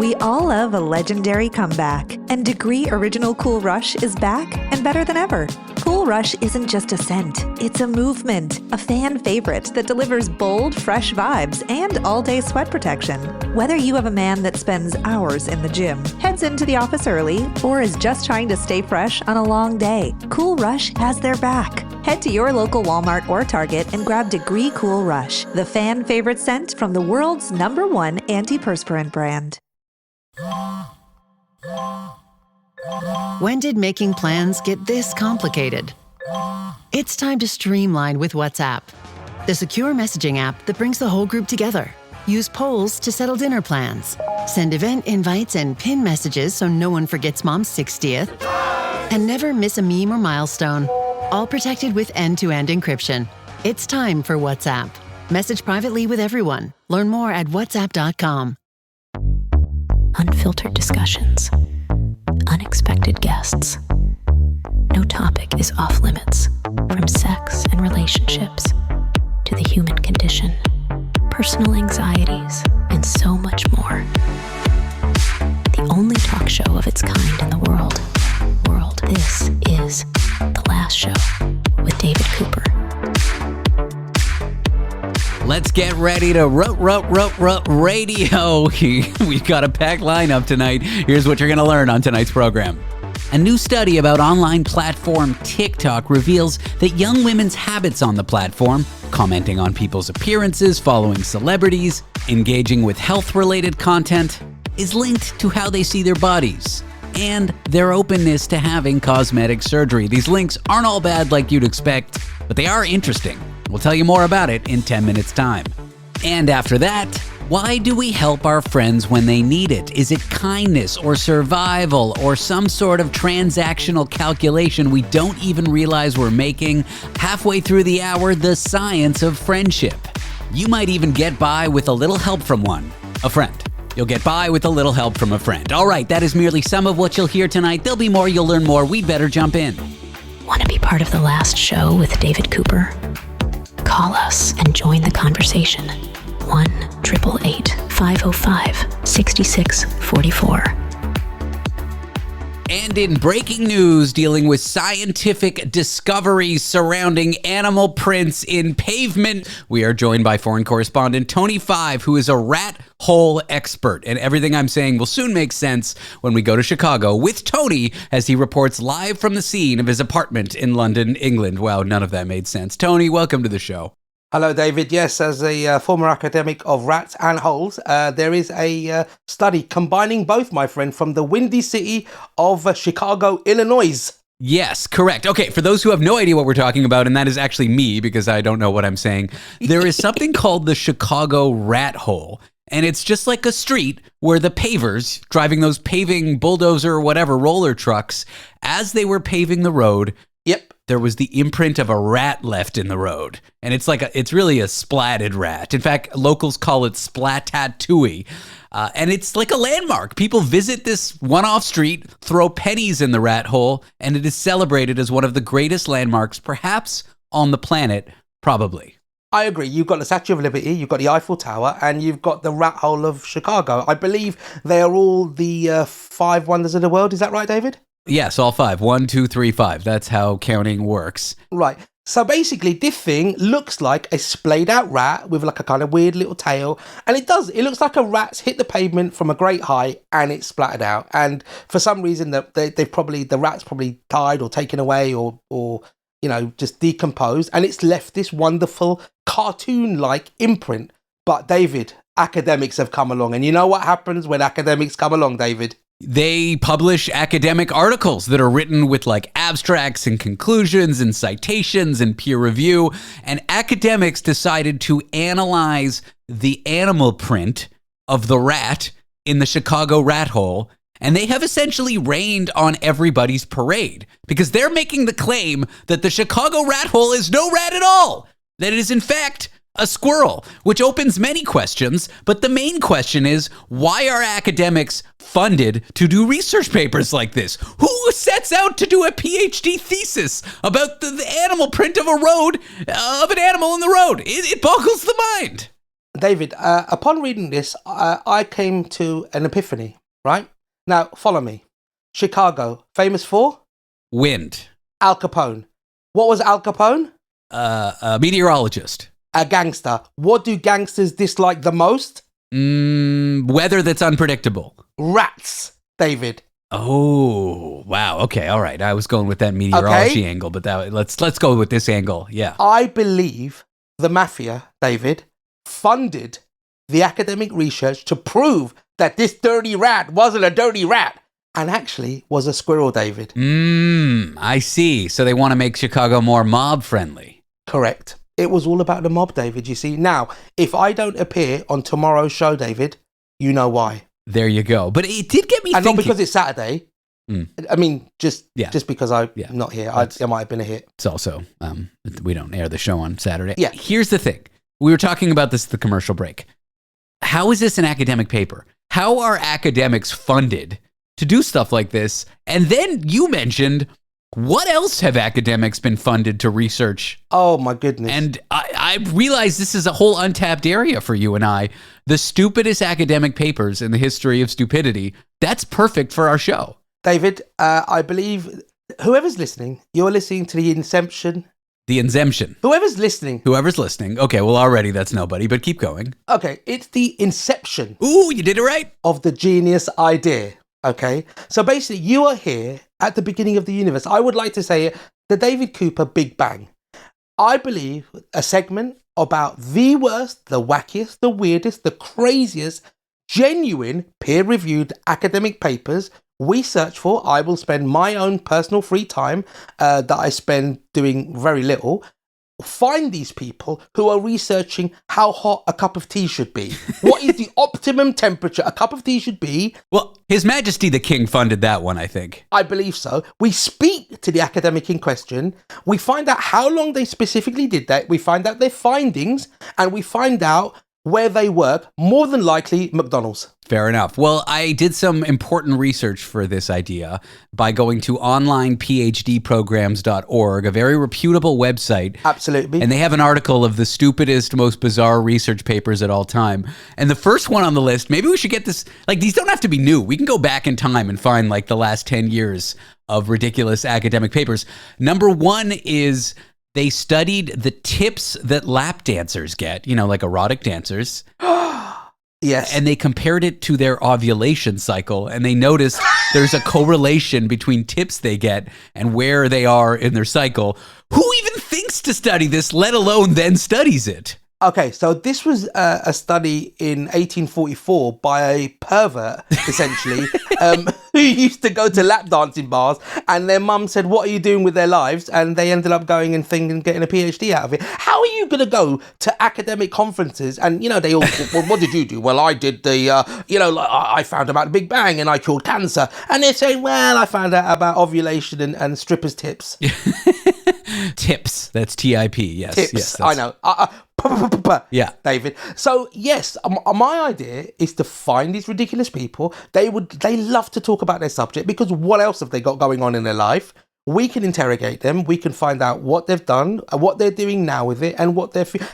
We all love a legendary comeback, and Degree Original Cool Rush is back and better than ever. Cool Rush isn't just a scent, it's a movement, a fan favorite that delivers bold, fresh vibes and all-day sweat protection. Whether you have a man that spends hours in the gym, heads into the office early, or is just trying to stay fresh on a long day, Cool Rush has their back. Head to your local Walmart or Target and grab Degree Cool Rush, the fan favorite scent from the world's #1 antiperspirant brand. When did making plans get this complicated? It's time to streamline with WhatsApp, the secure messaging app that brings the whole group together. Use polls to settle dinner plans. Send event invites and pin messages so no one forgets Mom's 60th. And never miss a meme or milestone. All protected with end-to-end encryption. It's time for WhatsApp. Message privately with everyone. Learn more at whatsapp.com. Unfiltered discussions. Unexpected guests. No topic is off limits, from sex and relationships to the human condition, personal anxieties, and so much more. The only talk show of its kind in the world. This is The Last Show with David Cooper. Let's get ready to radio. We've got a packed lineup tonight. Here's what you're going to learn on tonight's program. A new study about online platform TikTok reveals that young women's habits on the platform, commenting on people's appearances, following celebrities, engaging with health-related content, is linked to how they see their bodies and their openness to having cosmetic surgery. These links aren't all bad like you'd expect, but they are interesting. We'll tell you more about it in 10 minutes' time. And after that, why do we help our friends when they need it? Is it kindness or survival or some sort of transactional calculation we don't even realize we're making? Halfway through the hour, the science of friendship. You might even get by with a little help from a friend. You'll get by with a little help from a friend. All right, that is merely some of what you'll hear tonight. There'll be more, you'll learn more. We'd better jump in. Want to be part of The Last Show with David Cooper? Call us and join the conversation. 1-888-505-6644. And in breaking news dealing with scientific discoveries surrounding animal prints in pavement, we are joined by foreign correspondent Tony Five, who is a rat hole expert. And everything I'm saying will soon make sense when we go to Chicago with Tony as he reports live from the scene of his apartment in London, England. Wow, none of that made sense. Tony, welcome to the show. Hello, David. Yes, as a former academic of rats and holes, there is a study combining both, my friend, from the windy city of Chicago, Illinois. Yes, correct. Okay, for those who have no idea what we're talking about, and that is actually me because I don't know what I'm saying, there is something called the Chicago rat hole. And it's just like a street where the pavers, driving those paving bulldozer or whatever roller trucks, as they were paving the road, there was the imprint of a rat left in the road. And it's really a splatted rat. In fact, locals call it splat-tattooey. And it's like a landmark. People visit this one-off street, throw pennies in the rat hole, and it is celebrated as one of the greatest landmarks, perhaps on the planet, probably. I agree. You've got the Statue of Liberty, you've got the Eiffel Tower, and you've got the rat hole of Chicago. I believe they are all the 5 wonders of the world. Is that right, David? Yes, all 5. 1, 2, 3, 5. That's how counting works. Right. So basically, this thing looks like a splayed out rat with like a kind of weird little tail. And it does. It looks like a rat's hit the pavement from a great height and it's splattered out. And for some reason, the rat's probably died or taken away or just decomposed. And it's left this wonderful cartoon-like imprint. But David, academics have come along. And you know what happens when academics come along, David? They publish academic articles that are written with like abstracts and conclusions and citations and peer review. And academics decided to analyze the animal print of the rat in the Chicago rat hole. And they have essentially rained on everybody's parade because they're making the claim that the Chicago rat hole is no rat at all. That it is in fact a squirrel, which opens many questions. But the main question is, why are academics funded to do research papers like this? Who sets out to do a PhD thesis about the animal print of a road, of an animal in the road? It boggles the mind. David, upon reading this, I came to an epiphany, right? Now, follow me. Chicago, famous for? Wind. Al Capone. What was Al Capone? A meteorologist. A gangster. What do gangsters dislike the most? Weather that's unpredictable. Rats, David. Oh, wow. Okay, all right. I was going with that meteorology angle, but let's go with this angle. Yeah. I believe the mafia, David, funded the academic research to prove that this dirty rat wasn't a dirty rat and actually was a squirrel, David. I see. So they want to make Chicago more mob friendly. Correct. It was all about the mob, David, you see. Now, if I don't appear on tomorrow's show, David, you know why. There you go. But it did get me thinking. And not because it's Saturday. I mean, just because I'm not here. I might have been a hit. It's also, we don't air the show on Saturday. Yeah. Here's the thing. We were talking about this at the commercial break. How is this an academic paper? How are academics funded to do stuff like this? And then you mentioned, what else have academics been funded to research? Oh, my goodness. And I realize this is a whole untapped area for you and I. The stupidest academic papers in the history of stupidity. That's perfect for our show. David, I believe whoever's listening, you're listening to the Inception. The Inception. Whoever's listening. Okay, well, already that's nobody, but keep going. Okay, it's the inception. Ooh, you did it right. Of the genius idea. Okay, so basically you are here at the beginning of the universe. I would like to say the David Cooper Big Bang. I believe a segment about the worst, the wackiest, the weirdest, the craziest, genuine, peer-reviewed academic papers we search for. I will spend my own personal free time that I spend doing very little. Find these people who are researching how hot a cup of tea should be. What is the optimum temperature a cup of tea should be? Well, His Majesty the King funded that one, I think. I believe so. We speak to the academic in question. We find out how long they specifically did that. We find out their findings, and we find out where they work, more than likely McDonald's. Fair enough. Well, I did some important research for this idea by going to onlinePhDprograms.org, a very reputable website. Absolutely. And they have an article of the stupidest, most bizarre research papers at all time. And the first one on the list, maybe we should get this, like, these don't have to be new. We can go back in time and find like the last 10 years of ridiculous academic papers. Number one is they studied the tips that lap dancers get, like erotic dancers. Yes. And they compared it to their ovulation cycle, and they noticed there's a correlation between tips they get and where they are in their cycle. Who even thinks to study this, let alone then studies it? Okay, so this was a study in 1844 by a pervert, essentially, who used to go to lap dancing bars, and their mum said, what are you doing with their lives? And they ended up going and getting a PhD out of it. How are you going to go to academic conferences? And, they all, well, what did you do? Well, I did I found about the Big Bang and I cured cancer. And they're saying, well, I found out about ovulation and strippers' tips. Tips. That's T-I-P. Yes. Tips. Yes, I know. Yeah, David. So yes, my idea is to find these ridiculous people. They love to talk about their subject because what else have they got going on in their life? We can interrogate them. We can find out what they've done, what they're doing now with it, and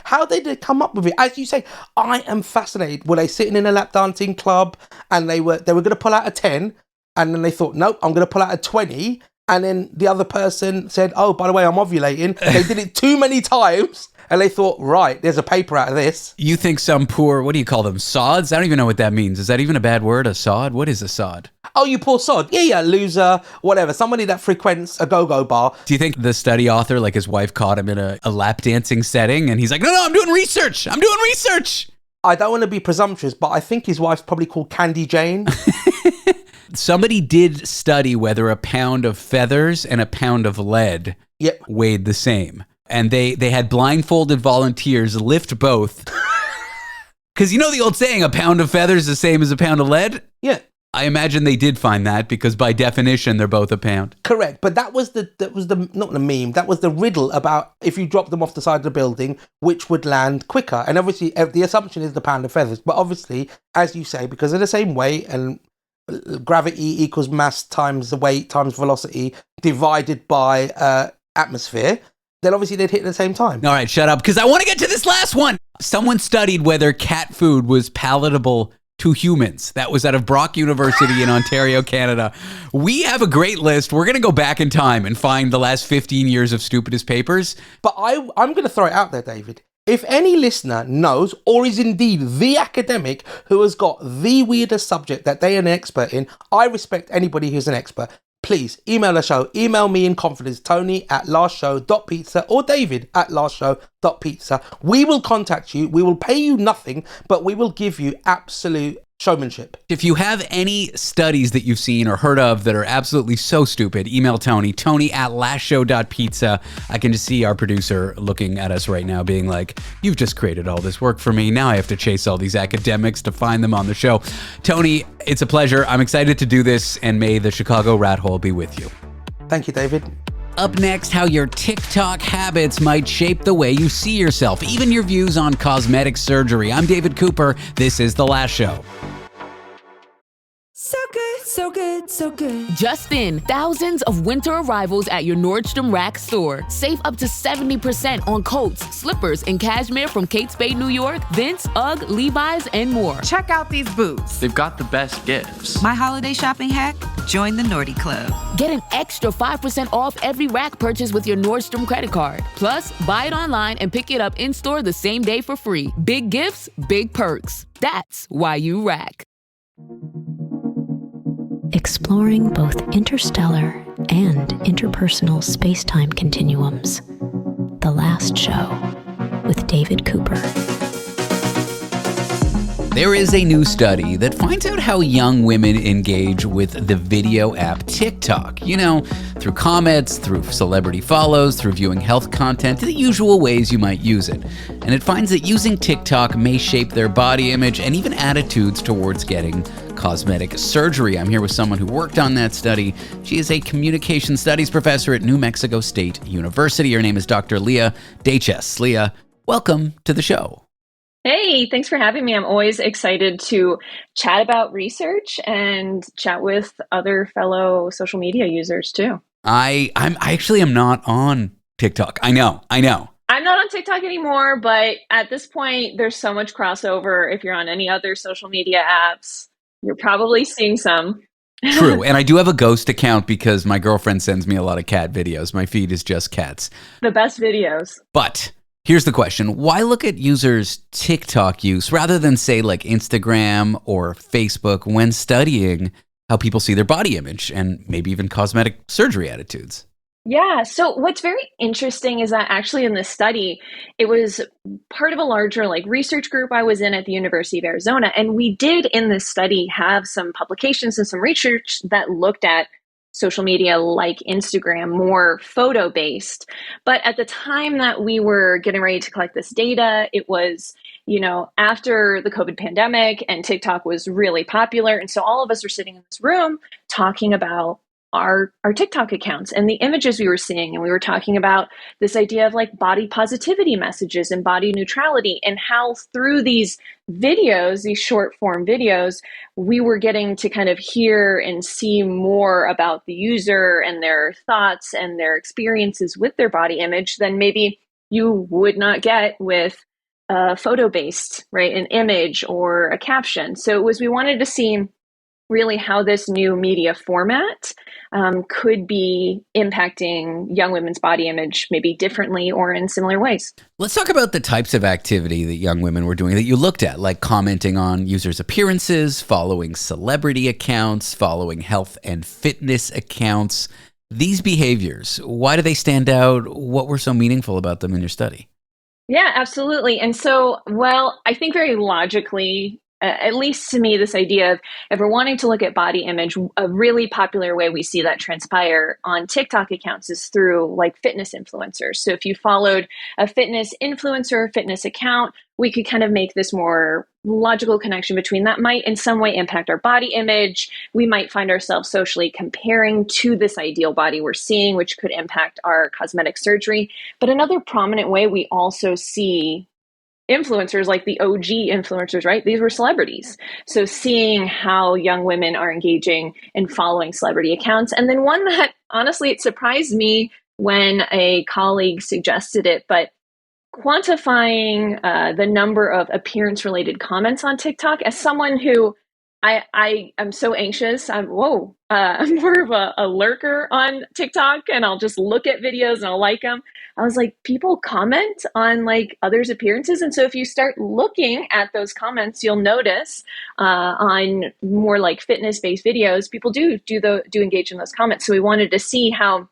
how they did come up with it. As you say, I am fascinated. Were they sitting in a lap dancing club and they were going to pull out a 10, and then they thought, nope, I'm going to pull out a 20. And then the other person said, oh, by the way, I'm ovulating. They did it too many times. And they thought, right, there's a paper out of this. You think some poor, what do you call them, sods? I don't even know what that means. Is that even a bad word, a sod? What is a sod? Oh, you poor sod. Yeah, loser, whatever. Somebody that frequents a go-go bar. Do you think the study author, like his wife caught him in a lap dancing setting and he's like, no, I'm doing research. I don't want to be presumptuous, but I think his wife's probably called Candy Jane. Somebody did study whether a pound of feathers and a pound of lead weighed the same. And they had blindfolded volunteers lift both. Because you know the old saying, a pound of feathers is the same as a pound of lead? Yeah. I imagine they did find that because by definition, they're both a pound. Correct. But that was the not the meme, that was the riddle about if you drop them off the side of the building, which would land quicker. And obviously, the assumption is the pound of feathers. But obviously, as you say, because they're the same weight and gravity equals mass times the weight times velocity divided by atmosphere, then obviously they'd hit at the same time. All right, shut up, because I want to get to this this last one. Someone studied whether cat food was palatable to humans. That was out of Brock University in Ontario, Canada. We have a great list. We're going to go back in time and find the last 15 years of stupidest papers. But I'm going to throw it out there, David. If any listener knows or is indeed the academic who has got the weirdest subject that they are an expert in, I respect anybody who's an expert. Please email the show. Email me in confidence, tony@lastshow.pizza or david@lastshow.pizza. We will contact you. We will pay you nothing, but we will give you absolute showmanship. If you have any studies that you've seen or heard of that are absolutely so stupid, email tony@lastshow.pizza. I can just see our producer looking at us right now being like, you've just created all this work for me. Now I have to chase all these academics to find them on the show. Tony, it's a pleasure. I'm excited to do this, and may the Chicago rat hole be with you. Thank you, David. Up next, how your TikTok habits might shape the way you see yourself, even your views on cosmetic surgery. I'm David Cooper. This is The Last Show. So good, so good, so good. Just in, thousands of winter arrivals at your Nordstrom Rack store. Save up to 70% on coats, slippers, and cashmere from Kate Spade, New York, Vince, UGG, Levi's, and more. Check out these boots. They've got the best gifts. My holiday shopping hack? Join the Naughty Club. Get an extra 5% off every Rack purchase with your Nordstrom credit card. Plus, buy it online and pick it up in-store the same day for free. Big gifts, big perks. That's why you Rack. Exploring both interstellar and interpersonal space-time continuums. The Last Show with David Cooper. There is a new study that finds out how young women engage with the video app TikTok. You know, through comments, through celebrity follows, through viewing health content, the usual ways you might use it. And it finds that using TikTok may shape their body image and even attitudes towards getting cosmetic surgery. I'm here with someone who worked on that study. She is a communication studies professor at New Mexico State University. Her name is Dr. Leah Dajches. Leah, welcome to the show. Hey, thanks for having me. I'm always excited to chat about research and chat with other fellow social media users too. I actually am not on TikTok. I know. I'm not on TikTok anymore, but at this point, there's so much crossover. If you're on any other social media apps, you're probably seeing some. True. And I do have a ghost account because my girlfriend sends me a lot of cat videos. My feed is just cats. The best videos. But here's the question. Why look at users' TikTok use rather than, say, like Instagram or Facebook when studying how people see their body image and maybe even cosmetic surgery attitudes? Yeah. So what's very interesting is that actually in this study, it was part of a larger research group I was in at the University of Arizona. And we did in this study have some publications and some research that looked at social media like Instagram, more photo based. But at the time that we were getting ready to collect this data, it was, after the COVID pandemic and TikTok was really popular. And so all of us were sitting in this room talking about our TikTok accounts and the images we were seeing. And we were talking about this idea of body positivity messages and body neutrality, and how through these videos, these short form videos, we were getting to kind of hear and see more about the user and their thoughts and their experiences with their body image than maybe you would not get with a photo based, right? An image or a caption. So we wanted to see really how this new media format could be impacting young women's body image maybe differently or in similar ways. Let's talk about the types of activity that young women were doing that you looked at, like commenting on users' appearances, following celebrity accounts, following health and fitness accounts. These behaviors, why do they stand out? What were so meaningful about them in your study? Yeah, absolutely. And so, I think very logically, at least to me, this idea of if we're wanting to look at body image, a really popular way we see that transpire on TikTok accounts is through fitness influencers. So if you followed a fitness influencer, fitness account, we could kind of make this more logical connection between that might in some way impact our body image. We might find ourselves socially comparing to this ideal body we're seeing, which could impact our cosmetic surgery. But another prominent way we also see influencers, like the OG influencers, right? These were celebrities. So seeing how young women are engaging and following celebrity accounts. And then one that honestly, it surprised me when a colleague suggested it, but quantifying the number of appearance-related comments on TikTok. As someone who I am so anxious, I'm more of a lurker on TikTok, and I'll just look at videos and I'll like them. I was like, people comment on like others' appearances, and so if you start looking at those comments, you'll notice on more like fitness-based videos, people do engage in those comments. So we wanted to see how,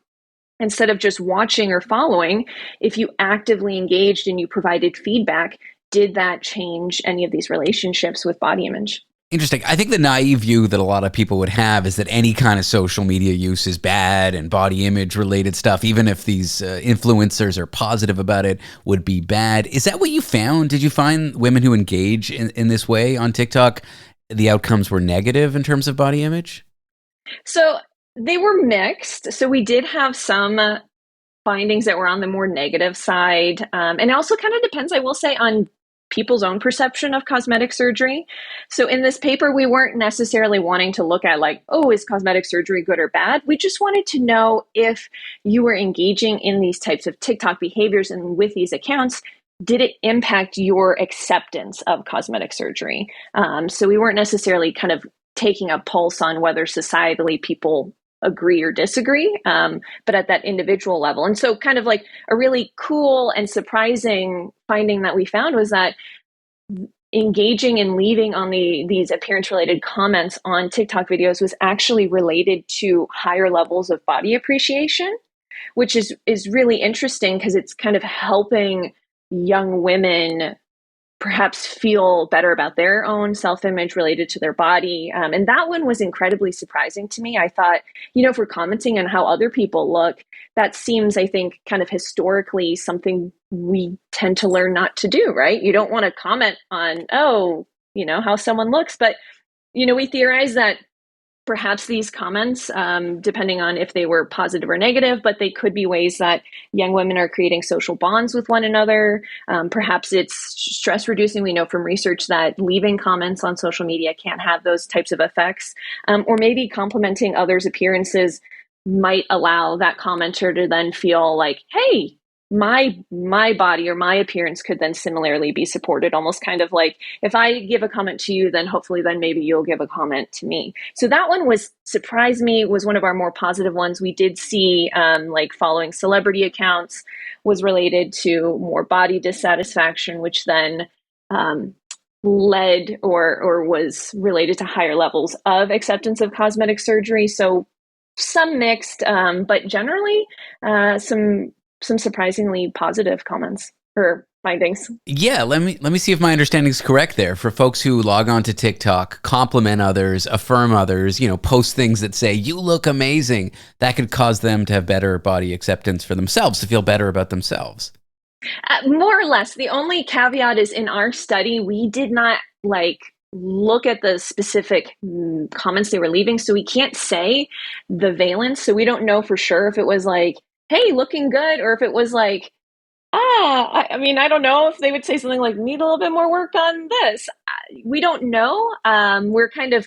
instead of just watching or following, if you actively engaged and you provided feedback, did that change any of these relationships with body image? Interesting. I think the naive view that a lot of people would have is that any kind of social media use is bad, and body image related stuff, even if these influencers are positive about it, would be bad. Is that what you found? Did you find women who engage in this way on TikTok, the outcomes were negative in terms of body image? So they were mixed. So we did have some findings that were on the more negative side. And it also kind of depends, I will say, on people's own perception of cosmetic surgery. So in this paper, we weren't necessarily wanting to look at like, oh, is cosmetic surgery good or bad? We just wanted to know if you were engaging in these types of TikTok behaviors and with these accounts, did it impact your acceptance of cosmetic surgery? So we weren't necessarily kind of taking a pulse on whether societally people agree or disagree, but at that individual level. And so kind of like a really cool and surprising finding that we found was that engaging and leaving on these appearance-related comments on TikTok videos was actually related to higher levels of body appreciation, which is really interesting because it's kind of helping young women perhaps feel better about their own self-image related to their body. And that one was incredibly surprising to me. I thought, if we're commenting on how other people look, that seems, I think, kind of historically something we tend to learn not to do, right? You don't want to comment on, how someone looks. But, we theorize that perhaps these comments, depending on if they were positive or negative, but they could be ways that young women are creating social bonds with one another. Perhaps it's stress reducing. We know from research that leaving comments on social media can have those types of effects. Or maybe complimenting others' appearances might allow that commenter to then feel like, hey, my body or my appearance could then similarly be supported, almost kind of like if I give a comment to you, then hopefully then maybe you'll give a comment to me. So that one surprised me, was one of our more positive ones. We did see like following celebrity accounts was related to more body dissatisfaction, which then led or was related to higher levels of acceptance of cosmetic surgery. So some mixed, but generally some surprisingly positive comments or findings. Yeah, let me see if my understanding is correct there. For folks who log on to TikTok, compliment others, affirm others, post things that say, you look amazing, that could cause them to have better body acceptance for themselves, to feel better about themselves. More or less. The only caveat is in our study, we did not look at the specific comments they were leaving. So we can't say the valence. So we don't know for sure if it was like, hey, looking good, or if it was like, I don't know if they would say something like, need a little bit more work on this. We don't know. We're kind of,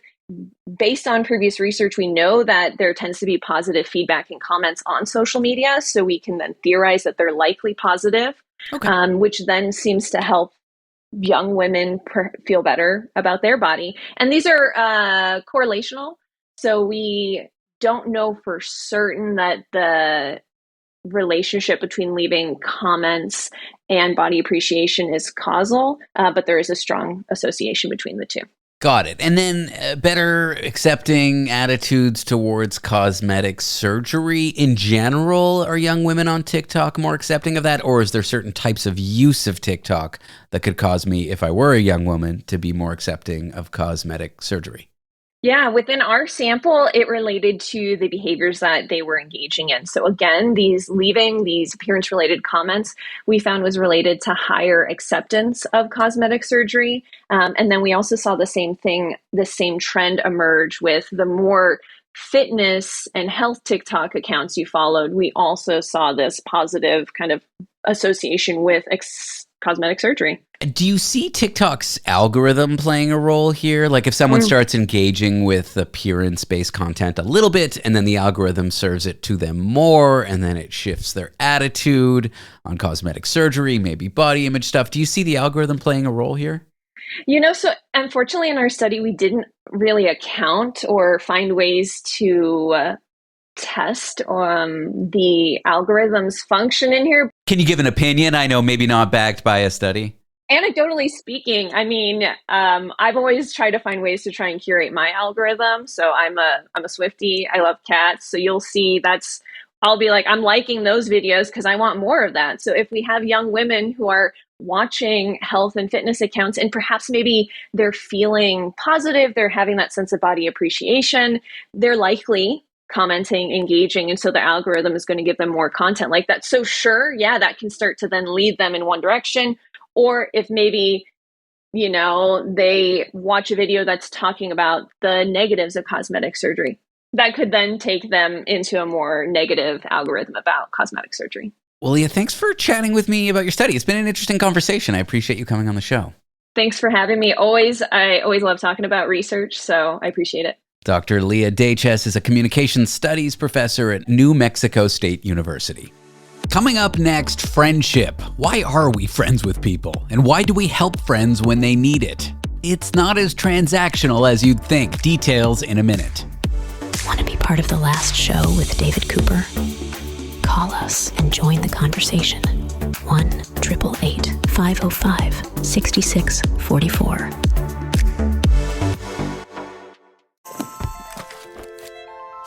based on previous research, we know that there tends to be positive feedback and comments on social media. So we can then theorize that they're likely positive, which then seems to help young women feel better about their body. And these are correlational. So we don't know for certain that the relationship between leaving comments and body appreciation is causal, but there is a strong association between the two. Got it. And then better accepting attitudes towards cosmetic surgery in general. Are young women on TikTok more accepting of that? Or is there certain types of use of TikTok that could cause me, if I were a young woman, to be more accepting of cosmetic surgery? Yeah, within our sample, it related to the behaviors that they were engaging in. So again, leaving these appearance-related comments we found was related to higher acceptance of cosmetic surgery. And then we also saw the same trend emerge with the more fitness and health TikTok accounts you followed. We also saw this positive kind of association with cosmetic surgery. Do you see TikTok's algorithm playing a role here? Like if someone starts engaging with appearance-based content a little bit, and then the algorithm serves it to them more, and then it shifts their attitude on cosmetic surgery, maybe body image stuff. Do you see the algorithm playing a role here? So unfortunately in our study, we didn't really account or find ways to test the algorithm's function in here. Can you give an opinion? I know maybe not backed by a study. Anecdotally speaking, I've always tried to find ways to try and curate my algorithm. So I'm a Swiftie. I love cats. So you'll see I'll be like, I'm liking those videos because I want more of that. So if we have young women who are watching health and fitness accounts and perhaps maybe they're feeling positive, they're having that sense of body appreciation, they're likely commenting, engaging. And so the algorithm is going to give them more content like that. So sure, yeah, that can start to then lead them in one direction. Or if maybe, they watch a video that's talking about the negatives of cosmetic surgery, that could then take them into a more negative algorithm about cosmetic surgery. Well, Leah, thanks for chatting with me about your study. It's been an interesting conversation. I appreciate you coming on the show. Thanks for having me. I always love talking about research, so I appreciate it. Dr. Leah Dajches is a communications studies professor at New Mexico State University. Coming up next, friendship. Why are we friends with people? And why do we help friends when they need it? It's not as transactional as you'd think. Details in a minute. Want to be part of the last show with David Cooper? Call us and join the conversation. 1-888-505-6644.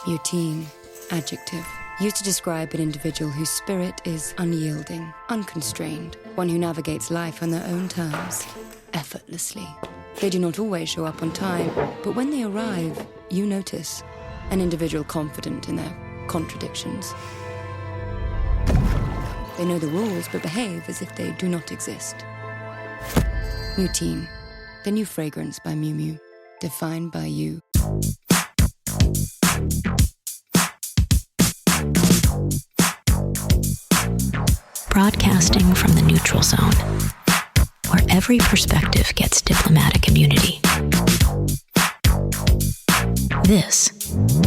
Routine, adjective. Used to describe an individual whose spirit is unyielding, unconstrained, one who navigates life on their own terms, effortlessly. They do not always show up on time, but when they arrive, you notice an individual confident in their contradictions. They know the rules, but behave as if they do not exist. Routine, the new fragrance by Miu Miu, defined by you. Broadcasting from the neutral zone, where every perspective gets diplomatic immunity. This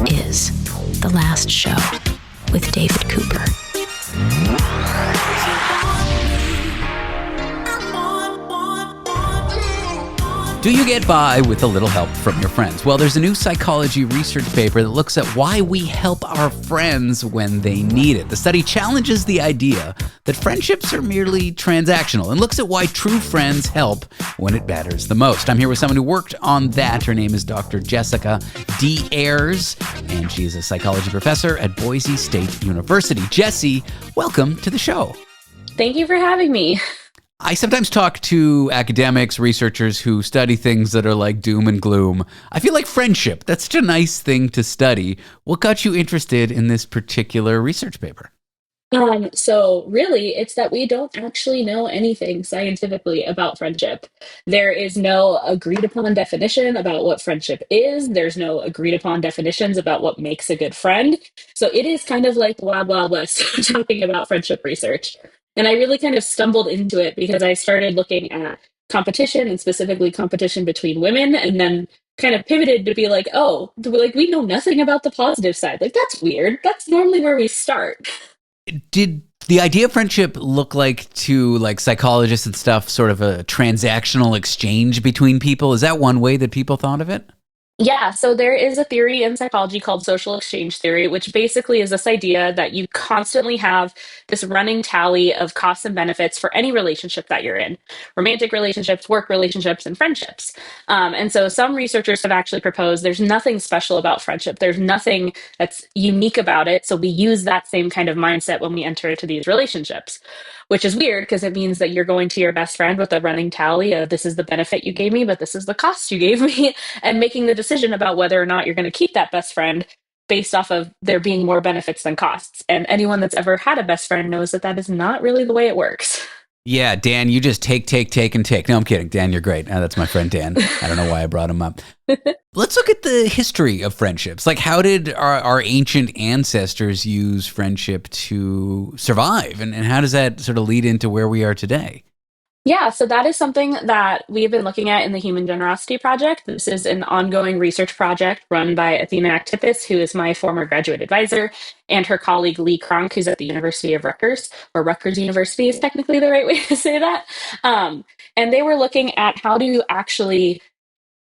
is The Last Show with David Cooper. Do you get by with a little help from your friends? Well, there's a new psychology research paper that looks at why we help our friends when they need it. The study challenges the idea that friendships are merely transactional and looks at why true friends help when it matters the most. I'm here with someone who worked on that. Her name is Dr. Jessica D. Ayers, and she is a psychology professor at Boise State University. Jessie, welcome to the show. Thank you for having me. I sometimes talk to academics, researchers who study things that are like doom and gloom. I feel like friendship, that's such a nice thing to study. What got you interested in this particular research paper? So really, it's that we don't actually know anything scientifically about friendship. There is no agreed upon definition about what friendship is. There's no agreed upon definitions about what makes a good friend. So it is kind of like Wild Wild West talking about friendship research. And I really kind of stumbled into it because I started looking at competition and specifically competition between women, and then kind of pivoted to be like, oh, we know nothing about the positive side. Like, that's weird. That's normally where we start. Did the idea of friendship look like to like psychologists and stuff sort of a transactional exchange between people? Is that one way that people thought of it? Yeah, so there is a theory in psychology called social exchange theory, which basically is this idea that you constantly have this running tally of costs and benefits for any relationship that you're in, romantic relationships, work relationships, and friendships. And so some researchers have actually proposed there's nothing special about friendship. There's nothing that's unique about it. So we use that same kind of mindset when we enter into these relationships, which is weird because it means that you're going to your best friend with a running tally of this is the benefit you gave me, but this is the cost you gave me, and making the decision about whether or not you're going to keep that best friend based off of there being more benefits than costs. And anyone that's ever had a best friend knows that that is not really the way it works. Yeah, Dan, you just take, and take. No, I'm kidding. Dan, you're great. That's my friend Dan. I don't know why I brought him up. Let's look at the history of friendships. Like, how did our ancient ancestors use friendship to survive? And how does that sort of lead into where we are today? Yeah, so that is something that we've been looking at in the Human Generosity Project. This is an ongoing research project run by Athena Actifis, who is my former graduate advisor, and her colleague Lee Cronk, who's at the University of Rutgers, or Rutgers University is technically the right way to say that. Um, and they were looking at how to actually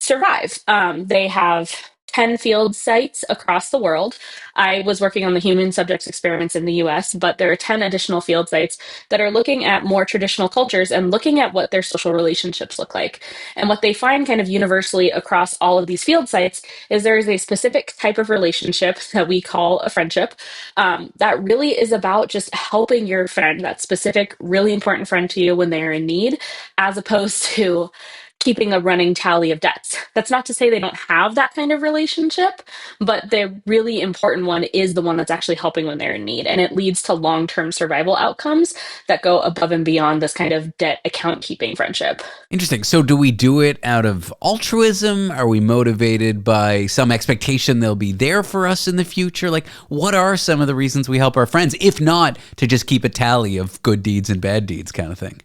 survive. They have 10 field sites across the world. I was working on the human subjects experiments in the US, but there are 10 additional field sites that are looking at more traditional cultures and looking at what their social relationships look like. And what they find kind of universally across all of these field sites is there is a specific type of relationship that we call a friendship that really is about just helping your friend, that specific, really important friend to you when they are in need, as opposed to keeping a running tally of debts. That's not to say they don't have that kind of relationship, but the really important one is the one that's actually helping when they're in need. And it leads to long-term survival outcomes that go above and beyond this kind of debt account keeping friendship. Interesting. So do we do it out of altruism? Are we motivated by some expectation they'll be there for us in the future? Like, what are some of the reasons we help our friends, if not to just keep a tally of good deeds and bad deeds kind of thing?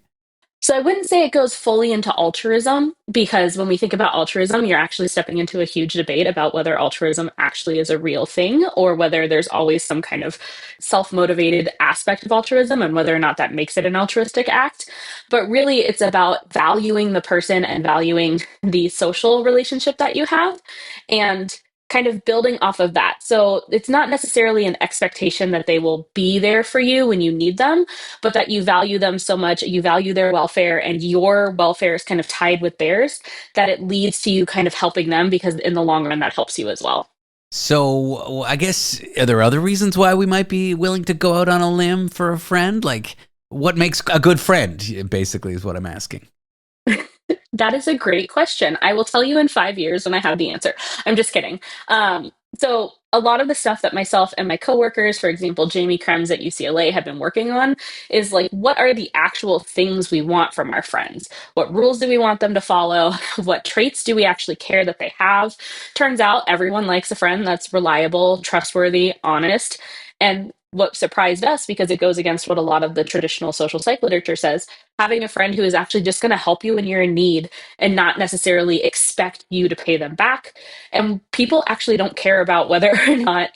So I wouldn't say it goes fully into altruism, because when we think about altruism, you're actually stepping into a huge debate about whether altruism actually is a real thing or whether there's always some kind of self-motivated aspect of altruism and whether or not that makes it an altruistic act. But really, it's about valuing the person and valuing the social relationship that you have and kind of building off of that. So it's not necessarily an expectation that they will be there for you when you need them, but that you value them so much, you value their welfare, and your welfare is kind of tied with theirs, that it leads to you kind of helping them because in the long run, that helps you as well. So I guess, are there other reasons why we might be willing to go out on a limb for a friend? Like, what makes a good friend, basically, is what I'm asking. That is a great question. I will tell you in 5 years when I have the answer. I'm just kidding. So a lot of the stuff that myself and my coworkers, for example, Jamie Krems at UCLA, have been working on is like, what are the actual things we want from our friends? What rules do we want them to follow? What traits do we actually care that they have? Turns out everyone likes a friend that's reliable, trustworthy, honest. And what surprised us, because it goes against what a lot of the traditional social psych literature says, having a friend who is actually just going to help you when you're in need and not necessarily expect you to pay them back. And people actually don't care about whether or not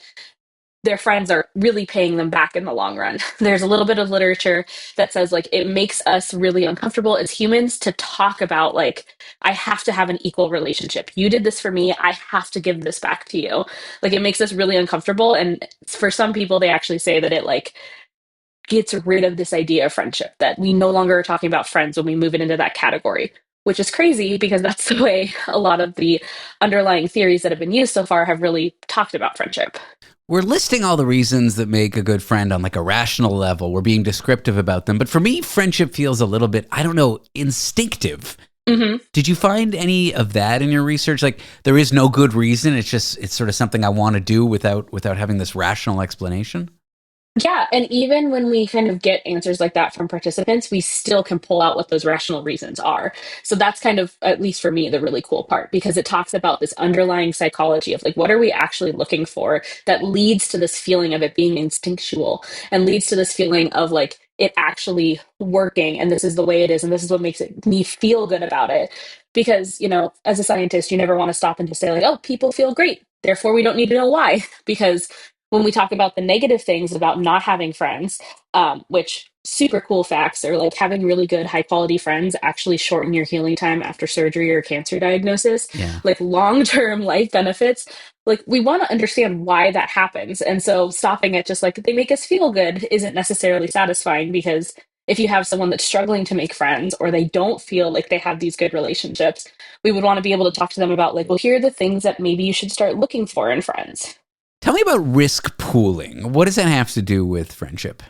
their friends are really paying them back in the long run. There's a little bit of literature that says like it makes us really uncomfortable as humans to talk about like, I have to have an equal relationship. You did this for me. I have to give this back to you. Like it makes us really uncomfortable. And for some people, they actually say that it like gets rid of this idea of friendship, that we no longer are talking about friends when we move it into that category, which is crazy because that's the way a lot of the underlying theories that have been used so far have really talked about friendship. We're listing all the reasons that make a good friend on like a rational level. We're being descriptive about them. But for me, friendship feels a little bit, I don't know, instinctive. Mm-hmm. Did you find any of that in your research? Like there is no good reason. It's sort of something I want to do without having this rational explanation. Yeah, and even when we kind of get answers like that from participants, we still can pull out what those rational reasons are. So that's kind of, at least for me, the really cool part, because it talks about this underlying psychology of like, what are we actually looking for that leads to this feeling of it being instinctual and leads to this feeling of like it actually working. And this is the way it is. And this is what makes me feel good about it. Because, you know, as a scientist, you never want to stop and just say like, oh, people feel great, therefore we don't need to know why. Because when we talk about the negative things about not having friends, which super cool facts are like having really good high quality friends actually shorten your healing time after surgery or cancer diagnosis, Yeah. like long-term life benefits. Like we want to understand why that happens. And so stopping at just like they make us feel good isn't necessarily satisfying, because if you have someone that's struggling to make friends or they don't feel like they have these good relationships, we would want to be able to talk to them about like, well, here are the things that maybe you should start looking for in friends. Tell me about risk pooling. What does that have to do with friendship?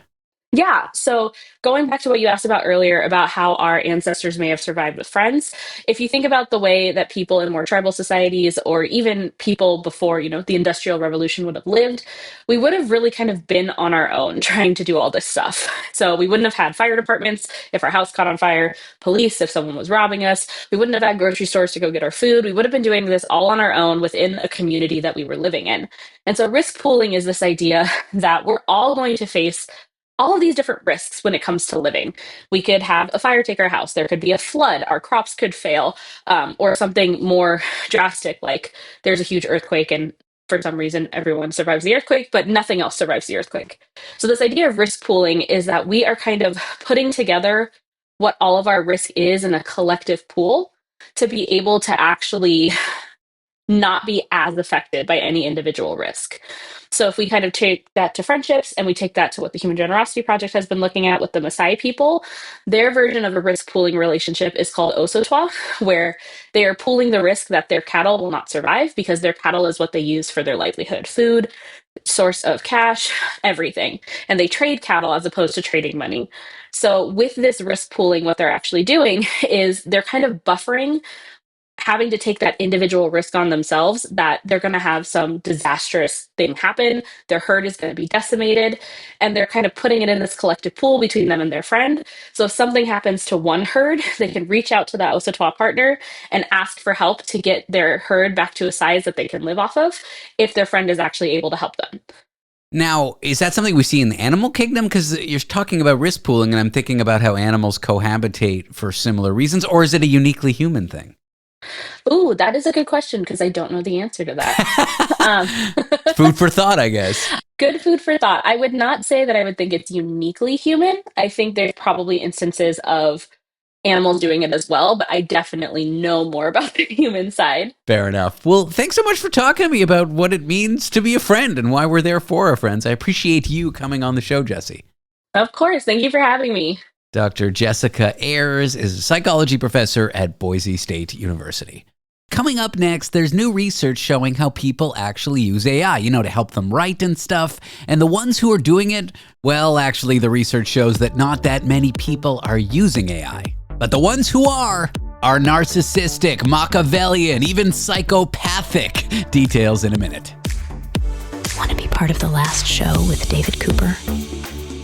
Yeah. So going back to what you asked about earlier about how our ancestors may have survived with friends, if you think about the way that people in more tribal societies or even people before, you know, the Industrial Revolution would have lived, we would have really kind of been on our own trying to do all this stuff. So we wouldn't have had fire departments if our house caught on fire, police if someone was robbing us. We wouldn't have had grocery stores to go get our food. We would have been doing this all on our own within a community that we were living in. And so risk pooling is this idea that we're all going to face all of these different risks when it comes to living. We could have a fire take our house. There could be a flood. Our crops could fail, or something more drastic, like there's a huge earthquake and for some reason everyone survives the earthquake, but nothing else survives the earthquake. So this idea of risk pooling is that we are kind of putting together what all of our risk is in a collective pool to be able to actually not be as affected by any individual risk. So if we kind of take that to friendships and we take that to what the Human Generosity Project has been looking at with the Maasai people, their version of a risk pooling relationship is called osotwa, where they are pooling the risk that their cattle will not survive because their cattle is what they use for their livelihood, food, source of cash, everything. And they trade cattle as opposed to trading money. So with this risk pooling, what they're actually doing is they're kind of buffering having to take that individual risk on themselves that they're going to have some disastrous thing happen. Their herd is going to be decimated, and they're kind of putting it in this collective pool between them and their friend. So if something happens to one herd, they can reach out to that Osatwa partner and ask for help to get their herd back to a size that they can live off of if their friend is actually able to help them. Now, is that something we see in the animal kingdom? Because you're talking about risk pooling, and I'm thinking about how animals cohabitate for similar reasons, or is it a uniquely human thing? Ooh, that is a good question because I don't know the answer to that. Food for thought, I guess. Good food for thought. I would not say that I would think it's uniquely human. I think there's probably instances of animals doing it as well, but I definitely know more about the human side. Fair enough. Well, thanks so much for talking to me about what it means to be a friend and why we're there for our friends. I appreciate you coming on the show, Jessie. Of course. Thank you for having me. Dr. Jessica Ayers is a psychology professor at Boise State University. Coming up next, there's new research showing how people actually use AI, to help them write and stuff. And the ones who are doing it, well, actually, the research shows that not that many people are using AI. But the ones who are narcissistic, Machiavellian, even psychopathic. Details in a minute. Want to be part of the last show with David Cooper?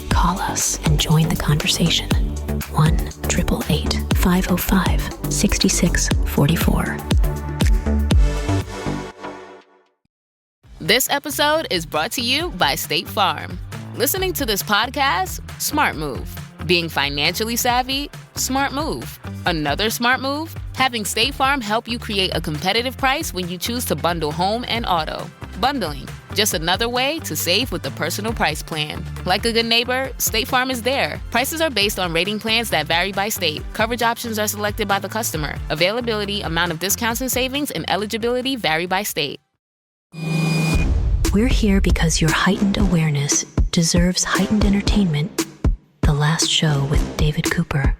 Call us and join the conversation. 1-888-505-6644. This episode is brought to you by State Farm. Listening to this podcast? Smart move. Being financially savvy? Smart move. Another smart move? Having State Farm help you create a competitive price when you choose to bundle home and auto. Bundling, just another way to save with the personal price plan. Like a good neighbor, State Farm is there. Prices are based on rating plans that vary by state. Coverage options are selected by the customer. Availability, amount of discounts and savings, and eligibility vary by state. We're here because your heightened awareness deserves heightened entertainment. The last show with David Cooper.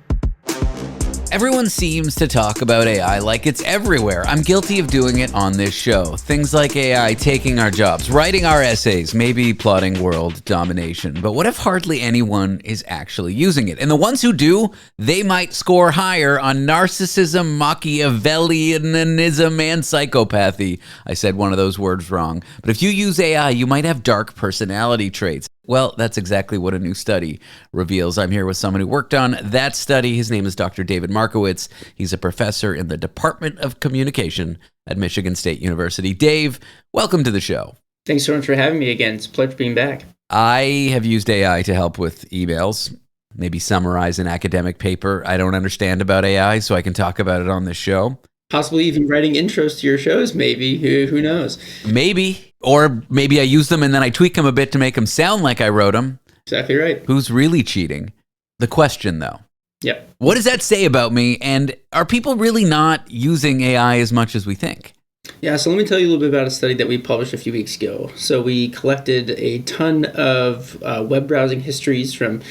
Everyone seems to talk about AI like it's everywhere. I'm guilty of doing it on this show. Things like AI taking our jobs, writing our essays, maybe plotting world domination. But what if hardly anyone is actually using it? And the ones who do, they might score higher on narcissism, Machiavellianism, and psychopathy. I said one of those words wrong. But if you use AI, you might have dark personality traits. Well, that's exactly what a new study reveals. I'm here with someone who worked on that study. His name is Dr. David Markowitz. He's a professor in the Department of Communication at Michigan State University. Dave, welcome to the show. Thanks so much for having me again. It's a pleasure being back. I have used AI to help with emails, maybe summarize an academic paper I don't understand about AI so I can talk about it on this show. Possibly even writing intros to your shows, maybe. Who knows? Maybe. Or maybe I use them and then I tweak them a bit to make them sound like I wrote them. Exactly right. Who's really cheating? The question, though. Yep. What does that say about me? And are people really not using AI as much as we think? Yeah, so let me tell you a little bit about a study that we published a few weeks ago. So we collected a ton of web browsing histories from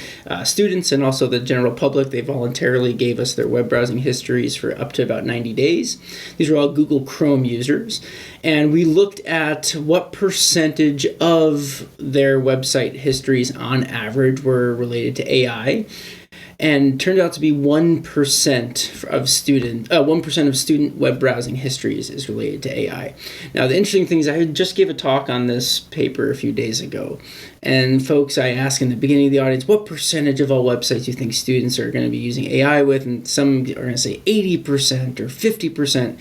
students and also the general public. They voluntarily gave us their web browsing histories for up to about 90 days. These are all Google Chrome users. And we looked at what percentage of their website histories on average were related to AI. and turned out to be 1% of student web browsing histories is related to AI. Now, the interesting thing is I just gave a talk on this paper a few days ago, and folks, I asked in the beginning of the audience, what percentage of all websites do you think students are going to be using AI with? And some are going to say 80% or 50%.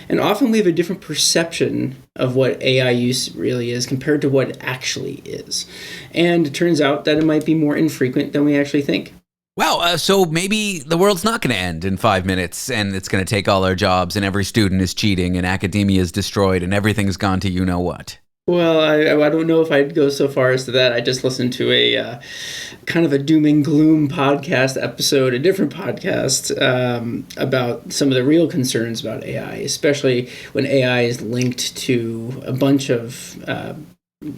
And often we have a different perception of what AI use really is compared to what it actually is. And it turns out that it might be more infrequent than we actually think. Wow, so maybe the world's not going to end in 5 minutes, and it's going to take all our jobs, and every student is cheating, and academia is destroyed, and everything's gone to you-know-what. Well, I don't know if I'd go so far as to that. I just listened to a kind of a doom and gloom podcast episode, a different podcast, about some of the real concerns about AI, especially when AI is linked to a bunch of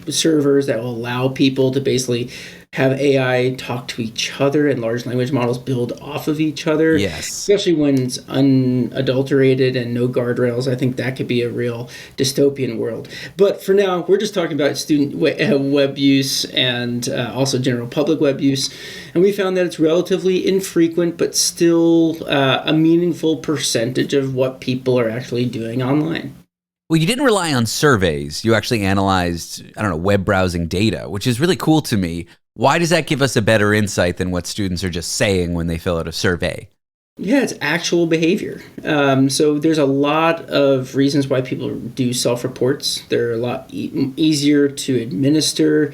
servers that will allow people to basically have AI talk to each other and large language models build off of each other. Yes. Especially when it's unadulterated and no guardrails. I think that could be a real dystopian world. But for now, we're just talking about student web use and also general public web use. And we found that it's relatively infrequent, but still a meaningful percentage of what people are actually doing online. Well, you didn't rely on surveys. You actually analyzed, web browsing data, which is really cool to me. Why does that give us a better insight than what students are just saying when they fill out a survey? Yeah, it's actual behavior. So there's a lot of reasons why people do self-reports. They're a lot easier to administer,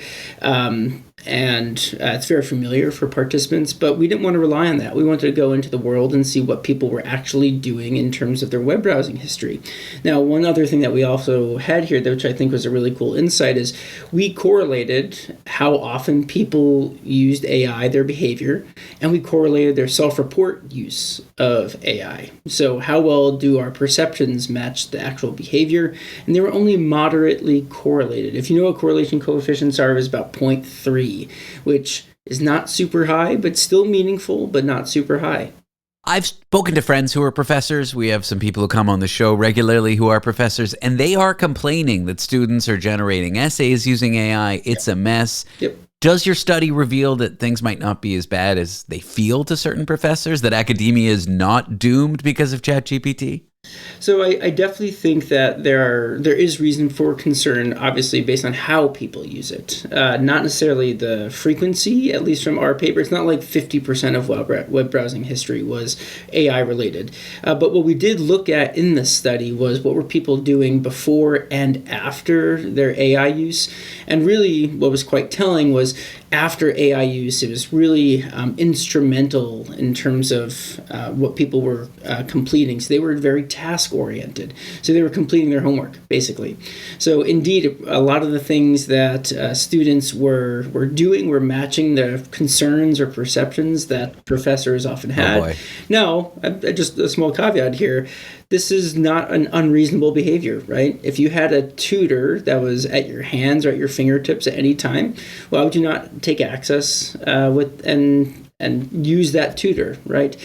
and it's very familiar for participants, but we didn't want to rely on that. We wanted to go into the world and see what people were actually doing in terms of their web browsing history. Now, one other thing that we also had here, which I think was a really cool insight, is we correlated how often people used AI, their behavior, and we correlated their self-report use of AI. So how well do our perceptions match the actual behavior? And they were only moderately correlated. If you know what correlation coefficients are, it's about 0.3. Which is not super high, but still meaningful, but not super high. I've spoken to friends who are professors. We have some people who come on the show regularly who are professors, and they are complaining that students are generating essays using AI. It's a mess. Yep. Does your study reveal that things might not be as bad as they feel to certain professors, that academia is not doomed because of ChatGPT? So I definitely think that there is reason for concern, obviously, based on how people use it. Not necessarily the frequency, at least from our paper. It's not like 50% of web browsing history was AI related. But what we did look at in this study was what were people doing before and after their AI use. And really what was quite telling was after AI use, it was really instrumental in terms of what people were completing. So they were very task-oriented. So they were completing their homework, basically. So indeed, a lot of the things that students were doing were matching the concerns or perceptions that professors often had. Oh boy. Now, just a small caveat here, this is not an unreasonable behavior, right? If you had a tutor that was at your hands or at your fingertips at any time, why would you not take access and use that tutor, right?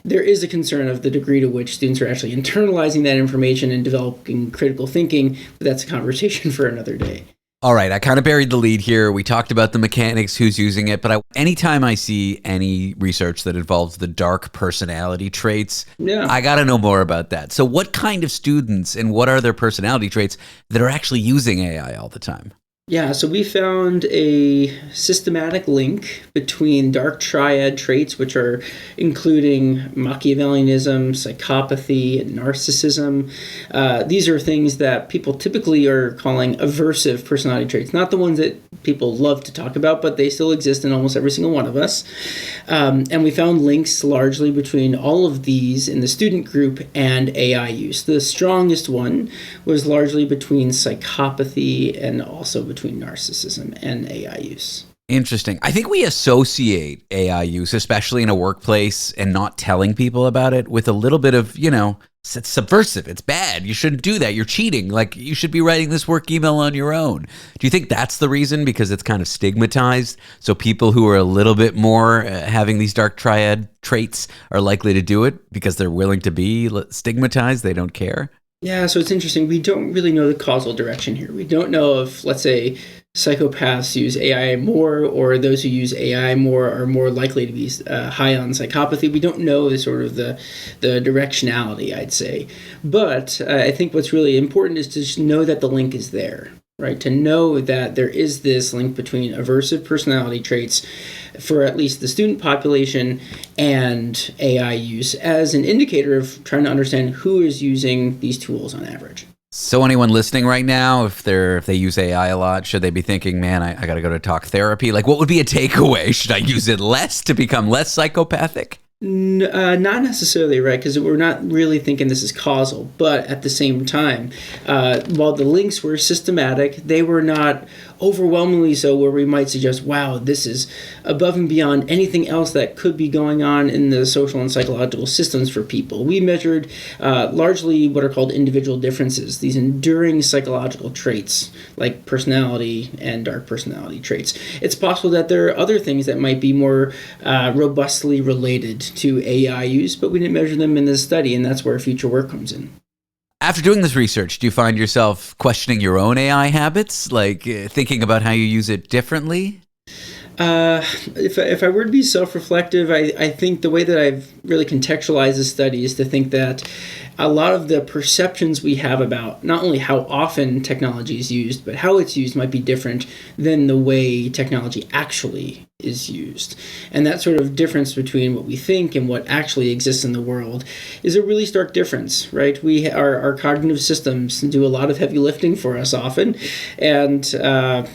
There is a concern of the degree to which students are actually internalizing that information and developing critical thinking, but that's a conversation for another day. All right, I kind of buried the lead here. We talked about the mechanics, who's using it, but anytime I see any research that involves the dark personality traits, I got to know more about that. So what kind of students and what are their personality traits that are actually using AI all the time? Yeah, so we found a systematic link between dark triad traits, which are including Machiavellianism, psychopathy, and narcissism. These are things that people typically are calling aversive personality traits, not the ones that people love to talk about, but they still exist in almost every single one of us. And we found links largely between all of these in the student group and AI use. The strongest one was largely between psychopathy and also between narcissism and AI use. Interesting. I think we associate AI use, especially in a workplace, and not telling people about it with a little bit of, it's subversive. It's bad. You shouldn't do that. You're cheating. Like, you should be writing this work email on your own. Do you think that's the reason? Because it's kind of stigmatized. So people who are a little bit more having these dark triad traits are likely to do it because they're willing to be stigmatized. They don't care. Yeah, so it's interesting. We don't really know the causal direction here. We don't know if, let's say, psychopaths use AI more, or those who use AI more are more likely to be high on psychopathy. We don't know the directionality, I'd say. But I think what's really important is to just know that the link is there, right? To know that there is this link between aversive personality traits for at least the student population and AI use as an indicator of trying to understand who is using these tools on average. So anyone listening right now, if they use AI a lot, should they be thinking, man, I got to go to talk therapy? Like, what would be a takeaway? Should I use it less to become less psychopathic? Not necessarily, right? Because we're not really thinking this is causal. But at the same time, while the links were systematic, they were not overwhelmingly so where we might suggest, wow, this is above and beyond anything else that could be going on in the social and psychological systems for people. We measured largely what are called individual differences, these enduring psychological traits like personality and dark personality traits. It's possible that there are other things that might be more robustly related to AI use, but we didn't measure them in this study, and that's where future work comes in. After doing this research, do you find yourself questioning your own AI habits, like thinking about how you use it differently? If I were to be self-reflective, I think the way that I've really contextualized this study is to think that a lot of the perceptions we have about not only how often technology is used, but how it's used might be different than the way technology actually is used. And that sort of difference between what we think and what actually exists in the world is a really stark difference, right? Our cognitive systems do a lot of heavy lifting for us often, and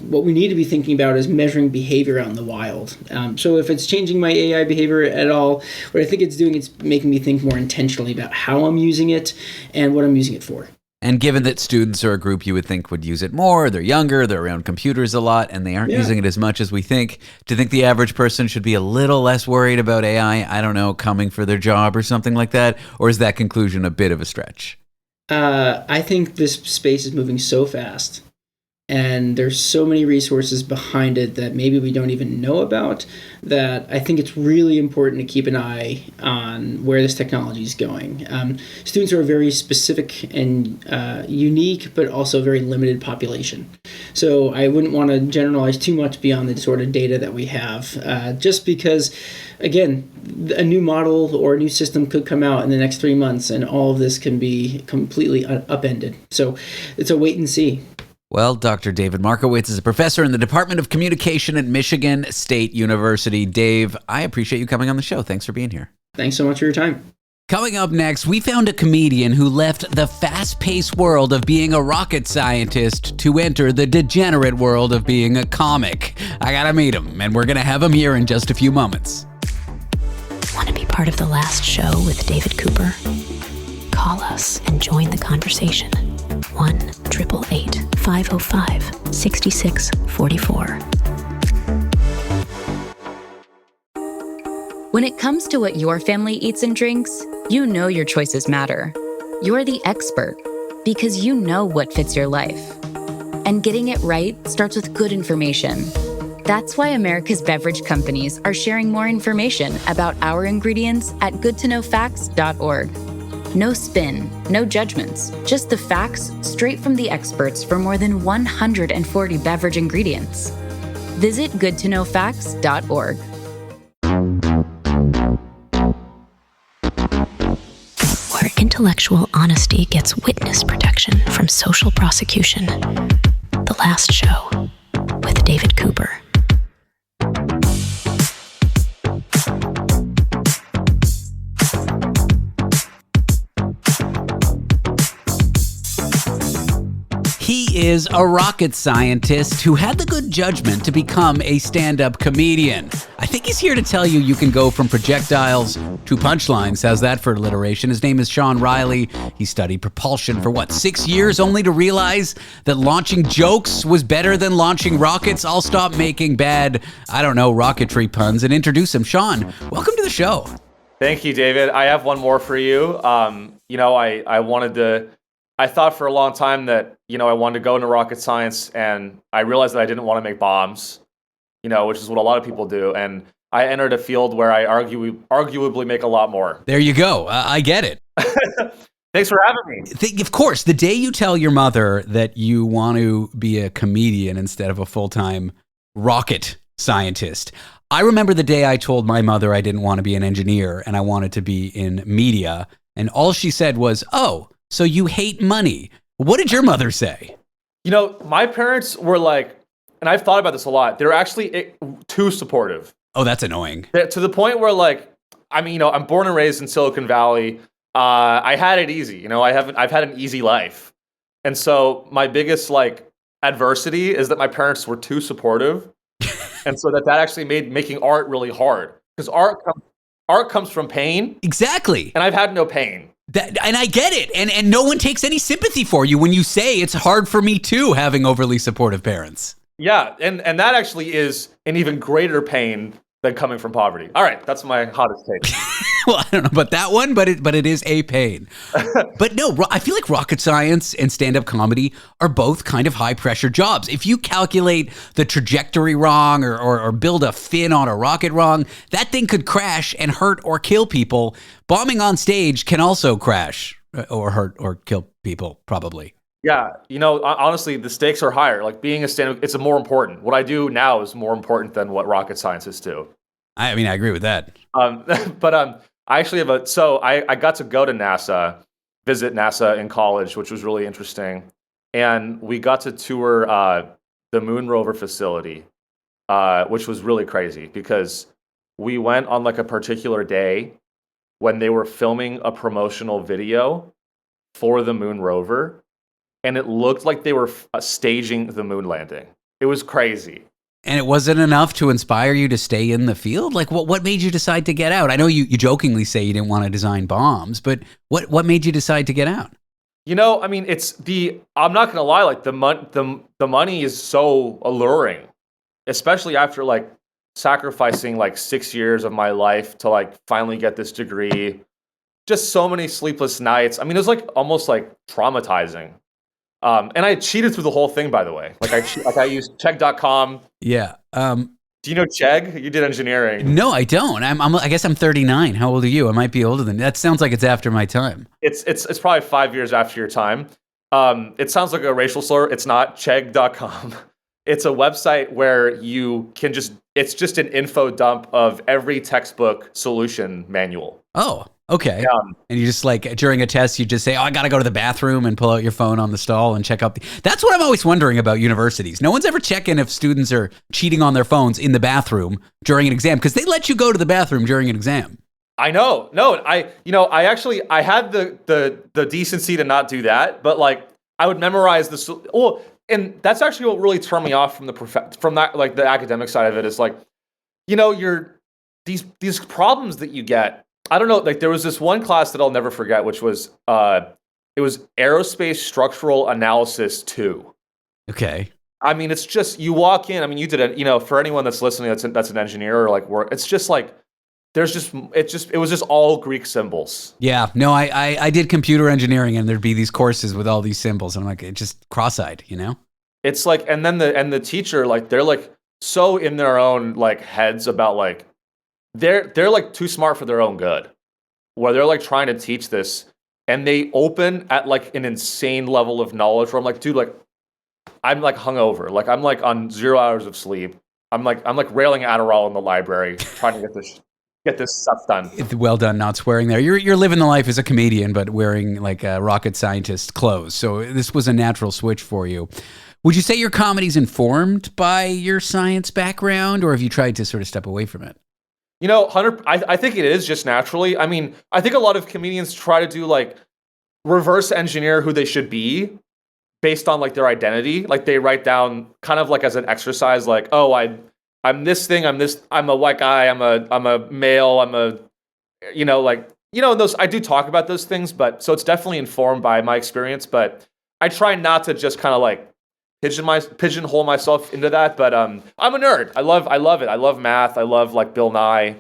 what we need to be thinking about is measuring behavior out in the wild. So if it's changing my AI behavior at all, what I think it's doing, it's making me think more intentionally about how I'm using it and what I'm using it for. And given that students are a group you would think would use it more, they're younger, they're around computers a lot, and they aren't using it as much as we think, do you think the average person should be a little less worried about AI, I don't know, coming for their job or something like that? Or is that conclusion a bit of a stretch? I think this space is moving so fast, and there's so many resources behind it that maybe we don't even know about, that I think it's really important to keep an eye on where this technology is going. Students are a very specific and unique, but also very limited population. So I wouldn't want to generalize too much beyond the sort of data that we have, just because, again, a new model or a new system could come out in the next 3 months, and all of this can be completely upended. So it's a wait and see. Well, Dr. David Markowitz is a professor in the Department of Communication at Michigan State University. Dave, I appreciate you coming on the show. Thanks for being here. Thanks so much for your time. Coming up next, we found a comedian who left the fast-paced world of being a rocket scientist to enter the degenerate world of being a comic. I gotta meet him, and we're gonna have him here in just a few moments. Want to be part of the last show with David Cooper? Call us and join the conversation. 1-888-505-6644. When it comes to what your family eats and drinks, you know your choices matter. You're the expert because you know what fits your life. And getting it right starts with good information. That's why America's beverage companies are sharing more information about our ingredients at goodtoknowfacts.org. No spin, no judgments, just the facts straight from the experts for more than 140 beverage ingredients. Visit goodtoknowfacts.org. Where intellectual honesty gets witness protection from social prosecution. The Last Show with David Cooper. He is a rocket scientist who had the good judgment to become a stand-up comedian. I think he's here to tell you you can go from projectiles to punchlines. How's that for alliteration? His name is Sean Reilly. He studied propulsion for 6 years, only to realize that launching jokes was better than launching rockets. I'll stop making bad, rocketry puns and introduce him. Sean, welcome to the show. Thank you, David. I have one more for you. I thought for a long time that, I wanted to go into rocket science, and I realized that I didn't want to make bombs, which is what a lot of people do. And I entered a field where I arguably make a lot more. There you go. I get it. Thanks for having me. Of course, the day you tell your mother that you want to be a comedian instead of a full-time rocket scientist. I remember the day I told my mother I didn't want to be an engineer and I wanted to be in media. And all she said was, "Oh, so you hate money." What did your mother say? You know, my parents were like, and I've thought about this a lot, they're actually too supportive. Oh, that's annoying. To the point where, like, I mean, you know, I'm born and raised in Silicon Valley. I had it easy. You know, I've had an easy life. And so my biggest, like, adversity is that my parents were too supportive. And so that actually made making art really hard. Because art comes from pain. Exactly. And I've had no pain. And I get it. And no one takes any sympathy for you when you say it's hard for me too, having overly supportive parents. Yeah, and that actually is an even greater pain than coming from poverty. All right, that's my hottest take. Well, I don't know about that one, but it is a pain. But no, I feel like rocket science and stand-up comedy are both kind of high-pressure jobs. If you calculate the trajectory wrong or build a fin on a rocket wrong, that thing could crash and hurt or kill people. Bombing on stage can also crash or hurt or kill people, probably. Yeah, you know, honestly, the stakes are higher. Like being a stand-up, it's more important. What I do now is more important than what rocket scientists do. I mean, I agree with that. But I actually have I got to go to NASA, visit NASA in college, which was really interesting. And we got to tour the moon rover facility, which was really crazy because we went on like a particular day when they were filming a promotional video for the moon rover. And it looked like they were staging the moon landing. It was crazy. And it wasn't enough to inspire you to stay in the field? Like, what made you decide to get out? I know you jokingly say you didn't want to design bombs, but what made you decide to get out? You know, I mean, I'm not going to lie, like the money is so alluring, especially after like sacrificing like 6 years of my life to like finally get this degree. Just so many sleepless nights. I mean, it was like almost like traumatizing. And I cheated through the whole thing, by the way. I used Chegg.com. Yeah. Do you know Chegg? You did engineering. No, I don't. I guess I'm 39. How old are you? I might be older than that. Sounds like it's after my time. It's probably 5 years after your time. It sounds like a racial slur. It's not. Chegg.com. It's a website where you can it's just an info dump of every textbook solution manual. Oh, okay. And you just like during a test, you just say, "Oh, I got to go to the bathroom," and pull out your phone on the stall and check out. That's what I'm always wondering about universities. No one's ever checking if students are cheating on their phones in the bathroom during an exam because they let you go to the bathroom during an exam. I know. No, I had the decency to not do that, but like I would memorize the. Well, and that's actually what really turned me off from the academic side of it is like, you know, these problems that you get. I don't know, like there was this one class that I'll never forget, which was it was Aerospace Structural Analysis 2. Okay. I mean, it's just you walk in. I mean, you did it. You know, for anyone that's listening, that's an engineer or like work. It's just like it was just all Greek symbols. Yeah. No, I did computer engineering, and there'd be these courses with all these symbols, and I'm like, it's just cross-eyed, you know. It's like, and then the teacher, like they're like so in their own like heads about like. They're like too smart for their own good, where they're like trying to teach this, and they open at like an insane level of knowledge. Where I'm like, dude, like I'm like hungover, like I'm like on 0 hours of sleep. I'm like railing Adderall in the library, trying to get this stuff done. Well done, not swearing there. You're living the life as a comedian, but wearing like rocket scientist clothes. So this was a natural switch for you. Would you say your comedy's informed by your science background, or have you tried to sort of step away from it? You know, Hunter, I think it is just naturally. I mean, I think a lot of comedians try to do like reverse engineer who they should be based on like their identity. Like they write down kind of like as an exercise, like, oh, I'm this thing, I'm a white guy, I'm a male, those I do talk about those things, but so it's definitely informed by my experience, but I try not to just kind of like pigeonhole myself into that, but I'm a nerd. I love it. I love math. I love like Bill Nye.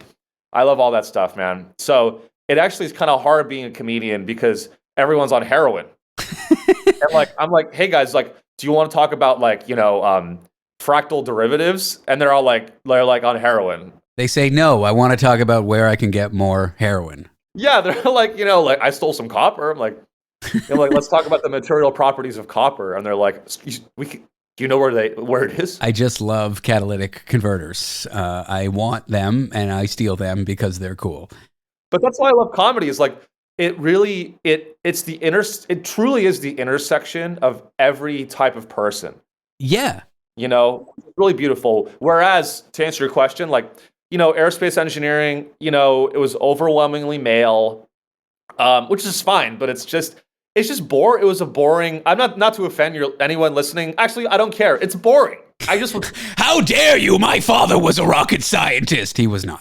I love all that stuff, man. So it actually is kind of hard being a comedian because everyone's on heroin. And like I'm like, hey guys, like, do you want to talk about like fractal derivatives? And they're like on heroin. They say no. I want to talk about where I can get more heroin. Yeah, they're like, like I stole some copper. I'm like, Like, let's talk about the material properties of copper. And they're like, do you know where it is? I just love catalytic converters. I want them and I steal them because they're cool. But that's why I love comedy, is like, it truly is the intersection of every type of person. Yeah. Really beautiful. Whereas, to answer your question, like, aerospace engineering, it was overwhelmingly male, which is fine, but it's just boring. It was a boring. I'm not to offend anyone listening. Actually, I don't care. It's boring. How dare you? My father was a rocket scientist. He was not.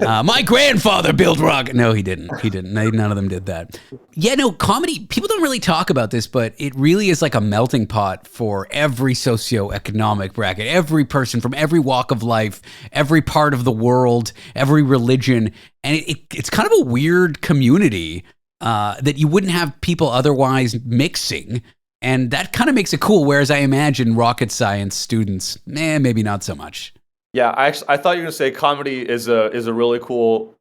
My grandfather built rocket. No, he didn't. None of them did that. Yeah, no, comedy, people don't really talk about this, but it really is like a melting pot for every socioeconomic bracket, every person from every walk of life, every part of the world, every religion. And it's kind of a weird community that you wouldn't have people otherwise mixing. And that kind of makes it cool, whereas I imagine rocket science students, maybe not so much. Yeah, I thought you were going to say comedy is a really cool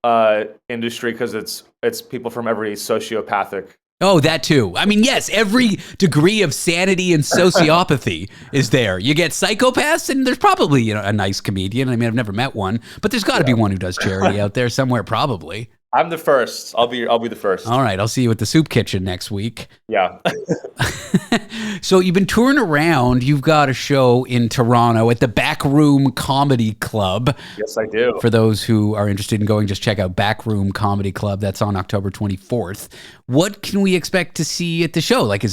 industry because it's people from every sociopathic. Oh, that too. I mean, yes, every degree of sanity and sociopathy is there. You get psychopaths, and there's probably a nice comedian. I mean, I've never met one, but there's got to be one who does charity out there somewhere, probably. I'm the first. I'll be the first. All right, I'll see you at the soup kitchen next week. Yeah. So you've been touring around. You've got a show in Toronto at the Backroom Comedy Club. Yes, I do. For those who are interested in going, just check out Backroom Comedy Club. That's on October 24th. What can we expect to see at the show? Like,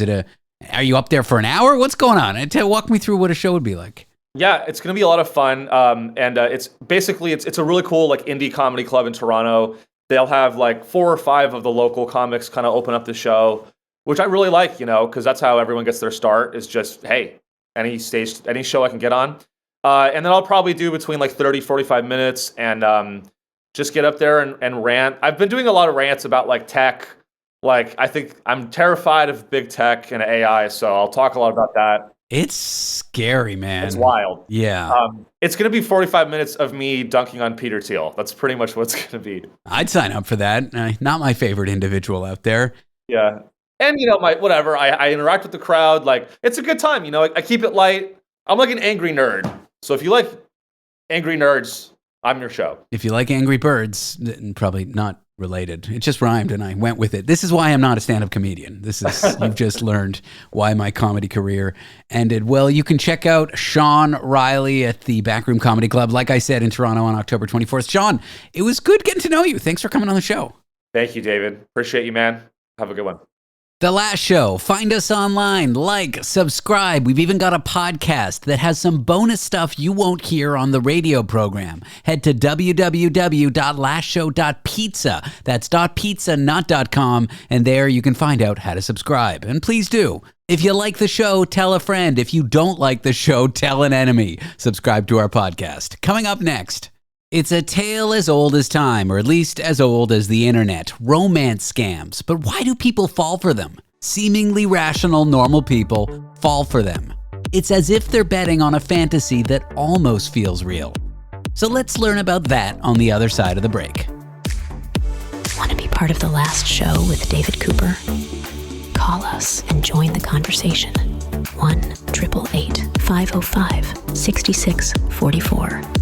are you up there for an hour? What's going on? Walk me through what a show would be like. Yeah, it's going to be a lot of fun. And it's basically, it's a really cool like indie comedy club in Toronto. They'll have like 4 or 5 of the local comics kind of open up the show, which I really like, because that's how everyone gets their start, is just, hey, any show I can get on. And then I'll probably do between like 30, 45 minutes and just get up there and rant. I've been doing a lot of rants about like tech. Like, I think I'm terrified of big tech and AI, so I'll talk a lot about that. It's scary, man. It's wild. Yeah. It's going to be 45 minutes of me dunking on Peter Thiel. That's pretty much what it's going to be. I'd sign up for that. Not my favorite individual out there. Yeah. And, whatever. I interact with the crowd. Like, it's a good time. I keep it light. I'm like an angry nerd. So if you like angry nerds, I'm your show. If you like Angry Birds, probably not related. It just rhymed and I went with it. This is why I'm not a stand-up comedian. You've just learned why my comedy career ended. Well, you can check out Sean Reilly at the Backroom Comedy Club, like I said, in Toronto on October 24th. Sean, it was good getting to know you. Thanks for coming on the show. Thank you, David. Appreciate you, man. Have a good one. The Last Show. Find us online, like, subscribe. We've even got a podcast that has some bonus stuff you won't hear on the radio program. Head to www.lastshow.pizza. That's .pizza, not .com. And there you can find out how to subscribe. And please do. If you like the show, tell a friend. If you don't like the show, tell an enemy. Subscribe to our podcast. Coming up next. It's a tale as old as time, or at least as old as the internet. Romance scams. But why do people fall for them? Seemingly rational, normal people fall for them. It's as if they're betting on a fantasy that almost feels real. So let's learn about that on the other side of the break. Want to be part of The Last Show with David Cooper? Call us and join the conversation. 1-888-505-6644.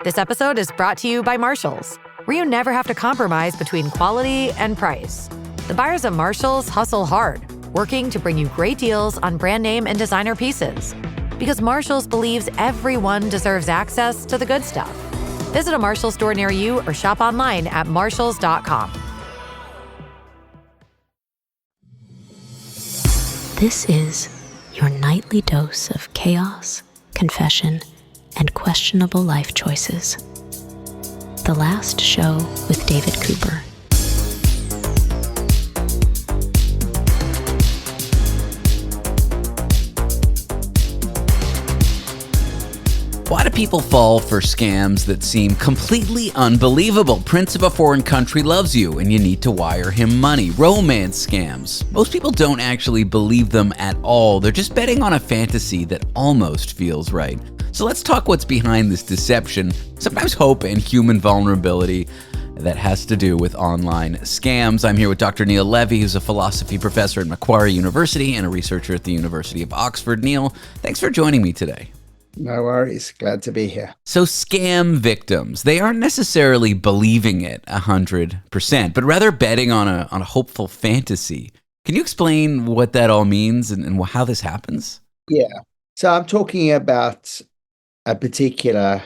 This episode is brought to you by Marshalls, where you never have to compromise between quality and price. The buyers at Marshalls hustle hard, working to bring you great deals on brand name and designer pieces. Because Marshalls believes everyone deserves access to the good stuff. Visit a Marshalls store near you or shop online at marshalls.com. This is your nightly dose of chaos, confession, and questionable life choices. The Last Show with David Cooper. Why do people fall for scams that seem completely unbelievable? Prince of a foreign country loves you and you need to wire him money. Romance scams. Most people don't actually believe them at all. They're just betting on a fantasy that almost feels right. So let's talk what's behind this deception, sometimes hope and human vulnerability. that has to do with online scams. I'm here with Dr. Neil Levy, who's a philosophy professor at Macquarie University and a researcher at the University of Oxford. Neil, thanks for joining me today. No worries. Glad to be here. So scam victims, they aren't necessarily believing it 100%, but rather betting on a hopeful fantasy. Can you explain what that all means and how this happens? Yeah. So I'm talking about a particular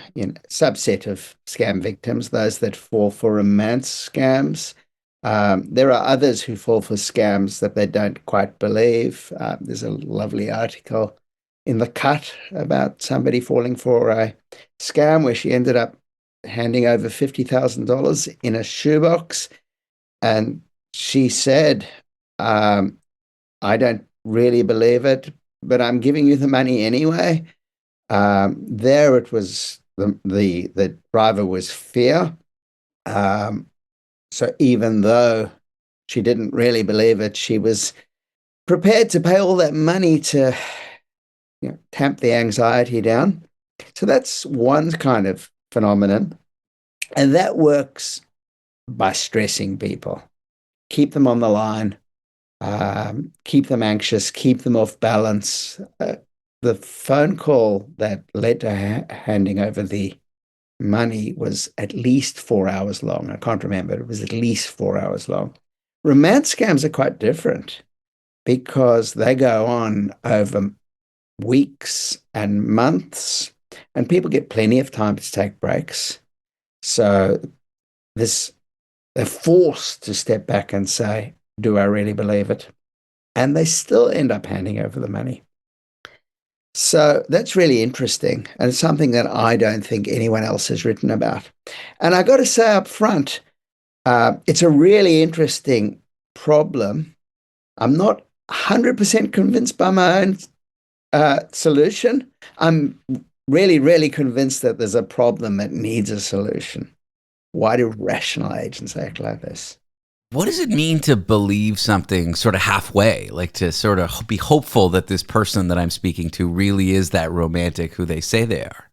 subset of scam victims, those that fall for romance scams. There are others who fall for scams that they don't quite believe. There's a lovely article in The Cut about somebody falling for a scam where she ended up handing over $50,000 in a shoebox. And she said, I don't really believe it, but I'm giving you the money anyway. There it was, the driver was fear. So even though she didn't really believe it, she was prepared to pay all that money to tamp the anxiety down. So that's one kind of phenomenon. And that works by stressing people. Keep them on the line, keep them anxious, keep them off balance. The phone call that led to handing over the money was at least 4 hours long. I can't remember. It was at least 4 hours long. Romance scams are quite different because they go on over weeks and months, and people get plenty of time to take breaks. So they're forced to step back and say, do I really believe it? And they still end up handing over the money. So that's really interesting, and it's something that I don't think anyone else has written about. And I got to say up front, it's a really interesting problem. I'm not 100% convinced by my own solution. I'm really, really convinced that there's a problem that needs a solution. Why do rational agents act like this? What does it mean to believe something sort of halfway, like to sort of be hopeful that this person that I'm speaking to really is that romantic who they say they are?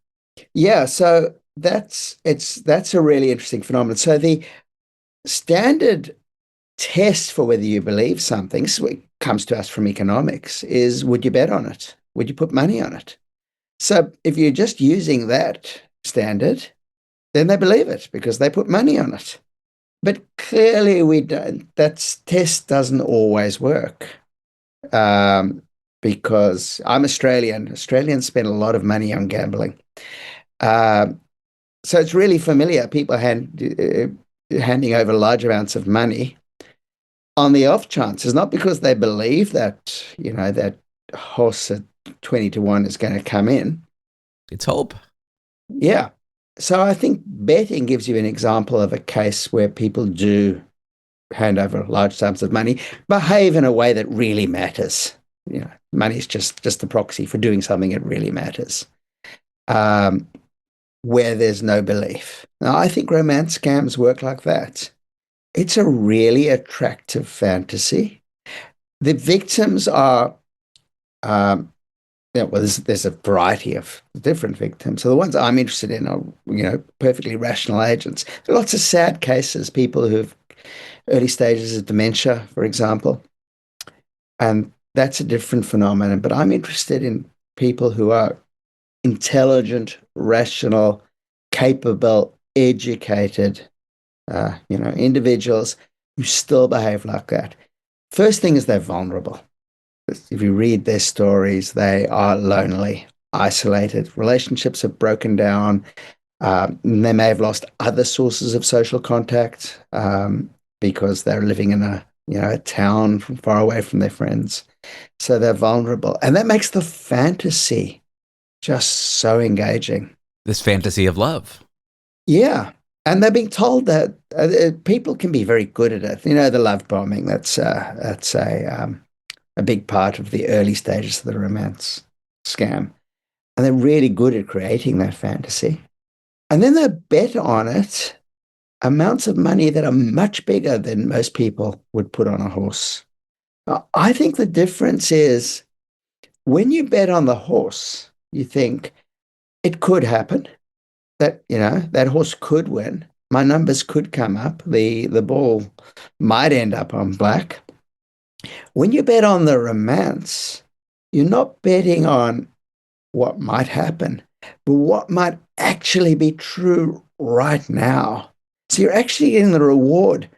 Yeah, so that's a really interesting phenomenon. So the standard test for whether you believe something, this is what comes to us from economics, is would you bet on it? Would you put money on it? So if you're just using that standard, then they believe it because they put money on it. But clearly we don't. That test doesn't always work because I'm Australian. Australians spend a lot of money on gambling. So it's really familiar, people handing over large amounts of money on the off chances, not because they believe that, that horse at 20 to 1 is going to come in. It's hope. Yeah. So I think betting gives you an example of a case where people do hand over large sums of money, behave in a way that really matters. Money is just a proxy for doing something that really matters, where there's no belief. Now, I think romance scams work like that. It's a really attractive fantasy. The victims are there's a variety of different victims. So the ones I'm interested in are, perfectly rational agents. There are lots of sad cases, people who have early stages of dementia, for example. And that's a different phenomenon. But I'm interested in people who are intelligent, rational, capable, educated, individuals who still behave like that. First thing is they're vulnerable. If you read their stories, they are lonely, isolated. Relationships have broken down. They may have lost other sources of social contact because they're living in a town far away from their friends. So they're vulnerable. And that makes the fantasy just so engaging. This fantasy of love. Yeah. And they're being told that people can be very good at it. The love bombing, that's a big part of the early stages of the romance scam. And they're really good at creating that fantasy. And then they bet on it amounts of money that are much bigger than most people would put on a horse. I think the difference is when you bet on the horse, you think it could happen, that, that horse could win. my numbers could come up. The ball might end up on black. When you bet on the romance, you're not betting on what might happen, but what might actually be true right now. So you're actually getting the reward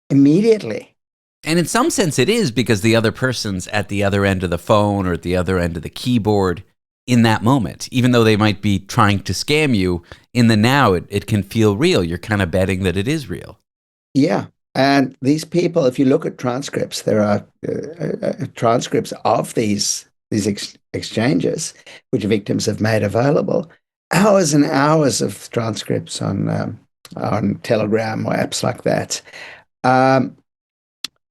immediately. And in some sense it is, because the other person's at the other end of the phone or at the other end of the keyboard in that moment. Even though they might be trying to scam you, in the now it can feel real. You're kind of betting that it is real. Yeah. And these people, if you look at transcripts, there are transcripts of these exchanges, which victims have made available. Hours and hours of transcripts on Telegram or apps like that.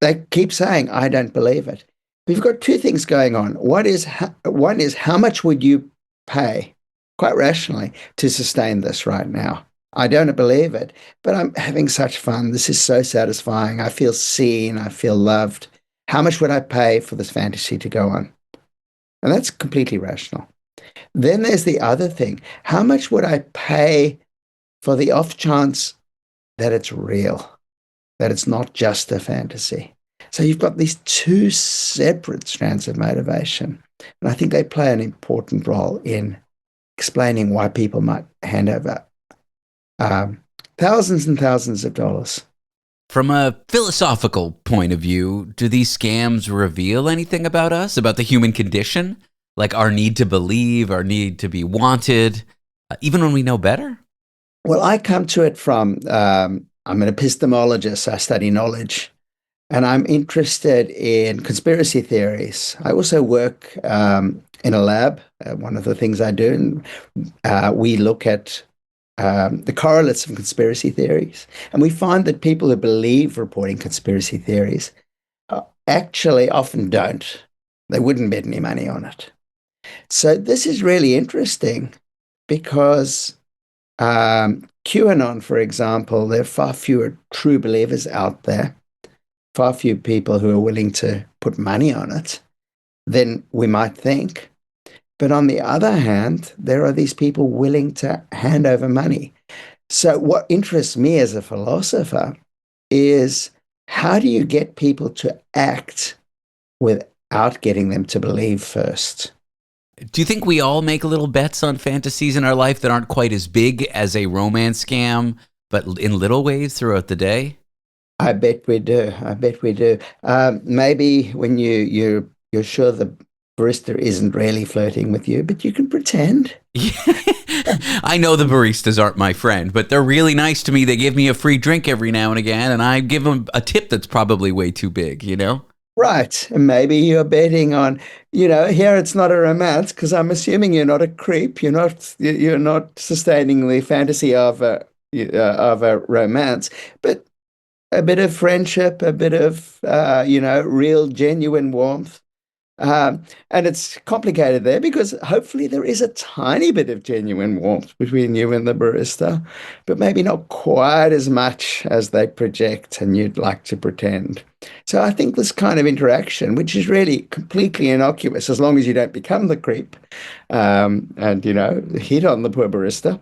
They keep saying, I don't believe it. We've got two things going on. One is how much would you pay, quite rationally, to sustain this right now? I don't believe it, but I'm having such fun. This is so satisfying. I feel seen. I feel loved. How much would I pay for this fantasy to go on? And that's completely rational. Then there's the other thing. How much would I pay for the off chance that it's real, that it's not just a fantasy? So you've got these two separate strands of motivation. And I think they play an important role in explaining why people might hand over thousands and thousands of dollars. From a philosophical point of view, do these scams reveal anything about us, about the human condition? Like our need to believe, our need to be wanted, even when we know better? Well, I come to it from, I'm an epistemologist, I study knowledge, and I'm interested in conspiracy theories. I also work in a lab. One of the things I do, we look at the correlates of conspiracy theories. And we find that people who believe reporting conspiracy theories actually often don't. They wouldn't bet any money on it. So this is really interesting because QAnon, for example, there are far fewer true believers out there, far fewer people who are willing to put money on it than we might think. But on the other hand, there are these people willing to hand over money. So what interests me as a philosopher is, how do you get people to act without getting them to believe first? Do you think we all make little bets on fantasies in our life that aren't quite as big as a romance scam, but in little ways throughout the day? I bet we do. Maybe when you're sure the barista isn't really flirting with you, but you can pretend. I know the baristas aren't my friend, but they're really nice to me. They give me a free drink every now and again, and I give them a tip that's probably way too big, you know? Right. And maybe you're betting on, here it's not a romance, because I'm assuming you're not a creep. You're not sustaining the fantasy of a romance, but a bit of friendship, a bit of, real, genuine warmth. And it's complicated there because hopefully there is a tiny bit of genuine warmth between you and the barista, but maybe not quite as much as they project and you'd like to pretend. So I think this kind of interaction, which is really completely innocuous as long as you don't become the creep and, hit on the poor barista,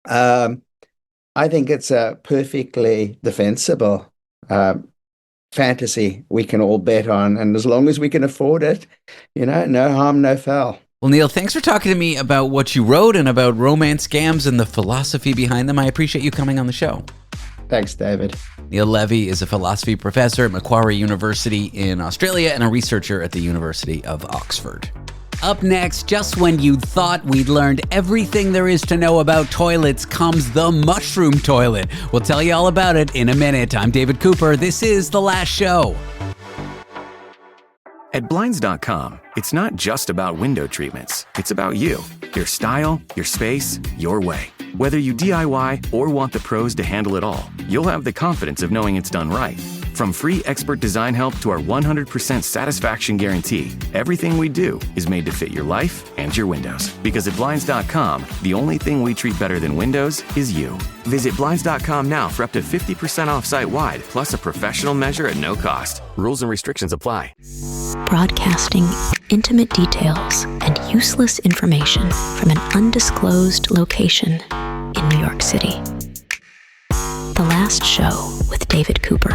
I think it's a perfectly defensible fantasy we can all bet on, and as long as we can afford it, no harm, no foul. Well, Neil, thanks for talking to me about what you wrote and about romance scams and the philosophy behind them. I appreciate you coming on the show. Thanks, David. Neil Levy is a philosophy professor at Macquarie University in Australia and a researcher at the University of Oxford. Up next, just when you thought we'd learned everything there is to know about toilets, comes the mushroom toilet. We'll tell you all about it in a minute. I'm David Cooper. This is The Last Show. At Blinds.com, it's not just about window treatments. It's about you, your style, your space, your way. Whether you DIY or want the pros to handle it all, you'll have the confidence of knowing it's done right. From free expert design help to our 100% satisfaction guarantee, everything we do is made to fit your life and your windows. Because at Blinds.com, the only thing we treat better than windows is you. Visit Blinds.com now for up to 50% off site-wide, plus a professional measure at no cost. Rules and restrictions apply. Broadcasting intimate details and useless information from an undisclosed location in New York City. The Last Show with David Cooper.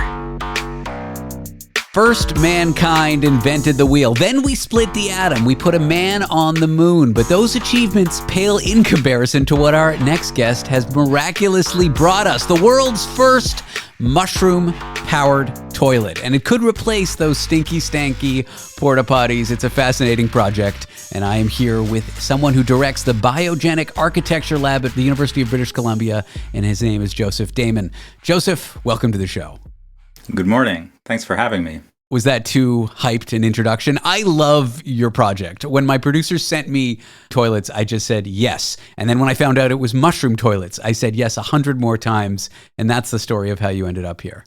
First, mankind invented the wheel. Then we split the atom. We put a man on the moon. But those achievements pale in comparison to what our next guest has miraculously brought us. The world's first mushroom-powered toilet. And it could replace those stinky, stanky porta potties. It's a fascinating project. And I am here with someone who directs the Biogenic Architecture Lab at the University of British Columbia. And his name is Joseph Dahmen. Joseph, welcome to the show. Good morning. Thanks for having me. Was that too hyped an introduction? I love your project. When my producers sent me toilets, I just said yes. And then when I found out it was mushroom toilets, I said yes 100 more times. And that's the story of how you ended up here.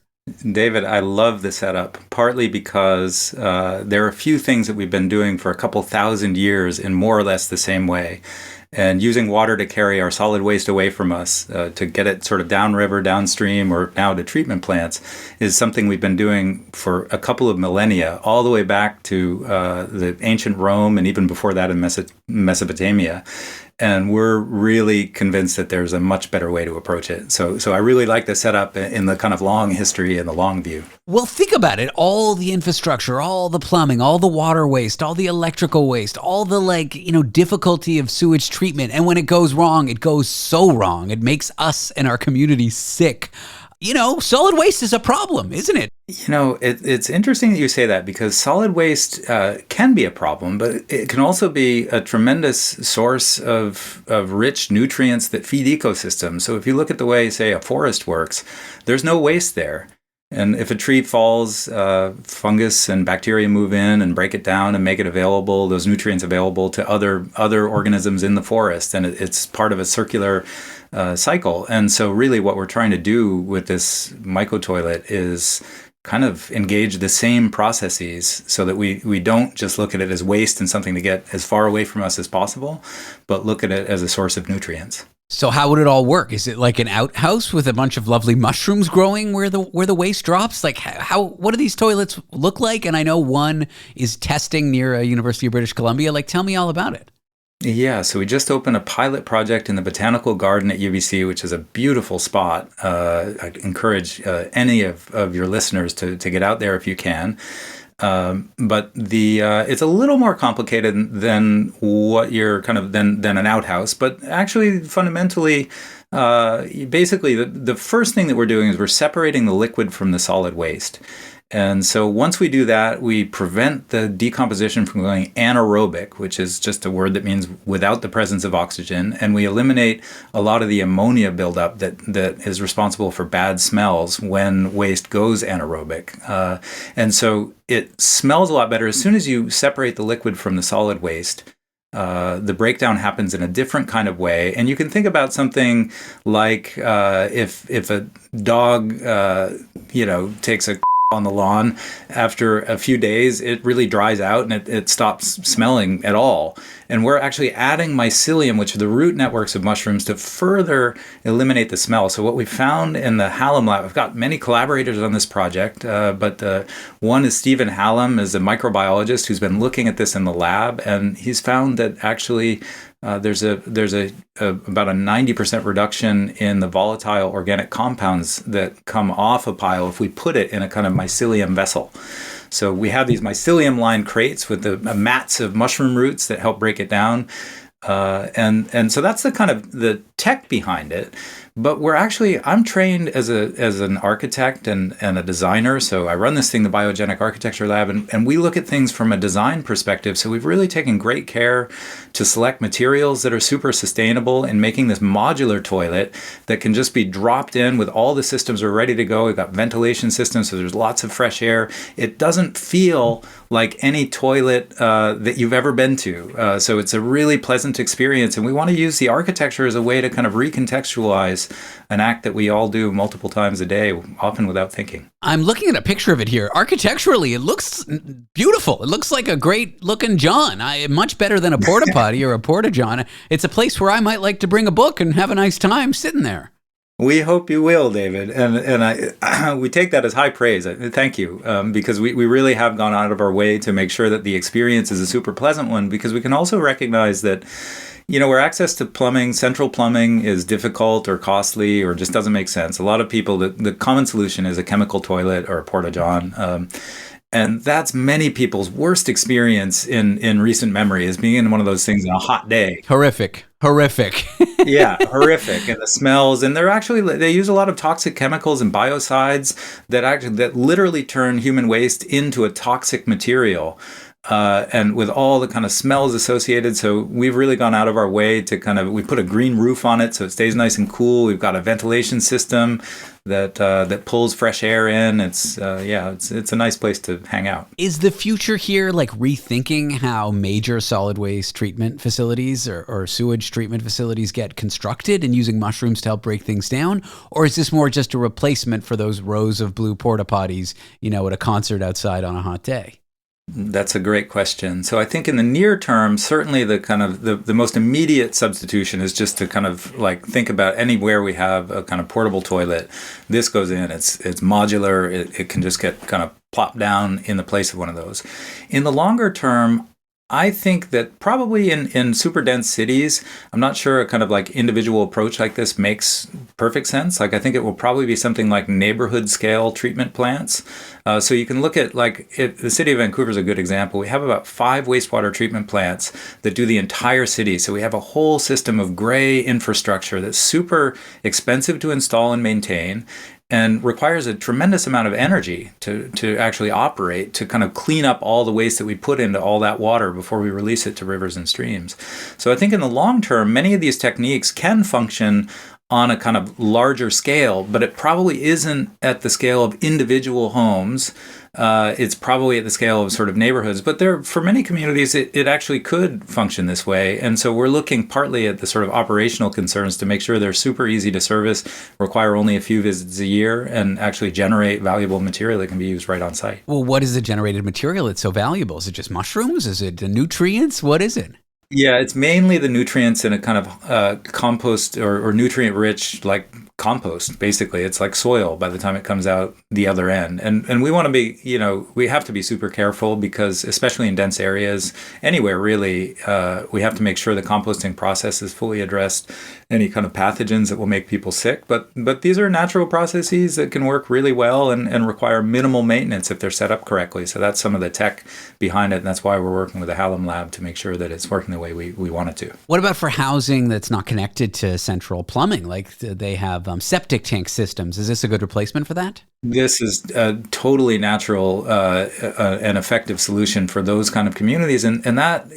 David, I love the setup, partly because there are a few things that we've been doing for a couple thousand years in more or less the same way. And using water to carry our solid waste away from us, to get it sort of downriver, downstream, or now to treatment plants, is something we've been doing for a couple of millennia, all the way back to the ancient Rome and even before that in Mesopotamia. And we're really convinced that there's a much better way to approach it. So I really like the setup in the kind of long history and the long view. Well, think about it. All the infrastructure, all the plumbing, all the water waste, all the electrical waste, all the difficulty of sewage treatment. And when it goes wrong, it goes so wrong. It makes us and our community sick. Solid waste is a problem, isn't it? It's interesting that you say that, because solid waste can be a problem, but it can also be a tremendous source of rich nutrients that feed ecosystems. So if you look at the way, say, a forest works, there's no waste there. And if a tree falls, fungus and bacteria move in and break it down and make it available, those nutrients available to other organisms in the forest. And it's part of a circular cycle. And so really what we're trying to do with this myco-toilet is kind of engage the same processes so that we don't just look at it as waste and something to get as far away from us as possible, but look at it as a source of nutrients. So how would it all work? Is it like an outhouse with a bunch of lovely mushrooms growing where the waste drops? Like what do these toilets look like? And I know one is testing near a University of British Columbia. Tell me all about it. Yeah, so we just opened a pilot project in the Botanical Garden at UBC, which is a beautiful spot. I encourage any of your listeners to get out there if you can. But it's a little more complicated than what you're than an outhouse. But actually, fundamentally, basically, the first thing that we're doing is we're separating the liquid from the solid waste. And so once we do that, we prevent the decomposition from going anaerobic, which is just a word that means without the presence of oxygen. And we eliminate a lot of the ammonia buildup that is responsible for bad smells when waste goes anaerobic. And so it smells a lot better. As soon as you separate the liquid from the solid waste, the breakdown happens in a different kind of way. And you can think about something like if a dog, takes a on the lawn, after a few days, it really dries out and it stops smelling at all. And we're actually adding mycelium, which are the root networks of mushrooms, to further eliminate the smell. So what we found in the Hallam lab, I've got many collaborators on this project, but one is Stephen Hallam, is a microbiologist who's been looking at this in the lab, and he's found that actually there's about a 90% reduction in the volatile organic compounds that come off a pile if we put it in a kind of mycelium vessel. So we have these mycelium-lined crates with the mats of mushroom roots that help break it down. And so that's the kind of the tech behind it. But I'm trained as an architect and a designer. So I run this thing, the Biogenic Architecture Lab, and we look at things from a design perspective. So we've really taken great care to select materials that are super sustainable in making this modular toilet that can just be dropped in with all the systems are ready to go. We've got ventilation systems, so there's lots of fresh air. It doesn't feel like any toilet that you've ever been to. So it's a really pleasant experience. And we want to use the architecture as a way to kind of recontextualize an act that we all do multiple times a day, often without thinking. I'm looking at a picture of it here. Architecturally, it looks beautiful. It looks like a great looking John. Much better than a porta potty or a porta john. It's a place where I might like to bring a book and have a nice time sitting there. We hope you will, David, and we take that as high praise. Thank you, because we really have gone out of our way to make sure that the experience is a super pleasant one, because we can also recognize that, where access to plumbing, central plumbing, is difficult or costly or just doesn't make sense. A lot of people, the common solution is a chemical toilet or a porta-john. And that's many people's worst experience in recent memory, is being in one of those things on a hot day. Horrific. Yeah, horrific. And the smells, and they use a lot of toxic chemicals and biocides that literally turn human waste into a toxic material. And with all the kind of smells associated. So we've really gone out of our way to we put a green roof on it so it stays nice and cool. We've got a ventilation system that pulls fresh air in. It's a nice place to hang out. Is the future here like rethinking how major solid waste treatment facilities or sewage treatment facilities get constructed and using mushrooms to help break things down? Or is this more just a replacement for those rows of blue porta potties, at a concert outside on a hot day? That's a great question. So I think in the near term, certainly the most immediate substitution is just to think about anywhere we have a kind of portable toilet. This goes in, it's modular, it can just get kind of plopped down in the place of one of those. In the longer term, I think that probably in super dense cities, I'm not sure a kind of individual approach like this makes perfect sense. I think it will probably be something like neighborhood scale treatment plants. So you can look at the city of Vancouver is a good example. We have about 5 wastewater treatment plants that do the entire city. So we have a whole system of gray infrastructure that's super expensive to install and maintain, and requires a tremendous amount of energy to actually operate, to kind of clean up all the waste that we put into all that water before we release it to rivers and streams. So I think in the long term, many of these techniques can function on a kind of larger scale, but it probably isn't at the scale of individual homes. It's probably at the scale of sort of neighborhoods, but for many communities, it actually could function this way. And so we're looking partly at the sort of operational concerns to make sure they're super easy to service, require only a few visits a year, and actually generate valuable material that can be used right on site. Well, what is the generated material that's so valuable? Is it just mushrooms? Is it the nutrients? What is it? Yeah, it's mainly the nutrients in a kind of compost or nutrient-rich, compost, basically. It's like soil by the time it comes out the other end. And we want to be, we have to be super careful, because especially in dense areas, anywhere really, we have to make sure the composting process is fully addressed any kind of pathogens that will make people sick. But these are natural processes that can work really well and require minimal maintenance if they're set up correctly. So that's some of the tech behind it. And that's why we're working with the Hallam Lab to make sure that it's working the way we want it to. What about for housing that's not connected to central plumbing? Like they have septic tank systems. Is this a good replacement for that? This is a totally natural and effective solution for those kind of communities. And that,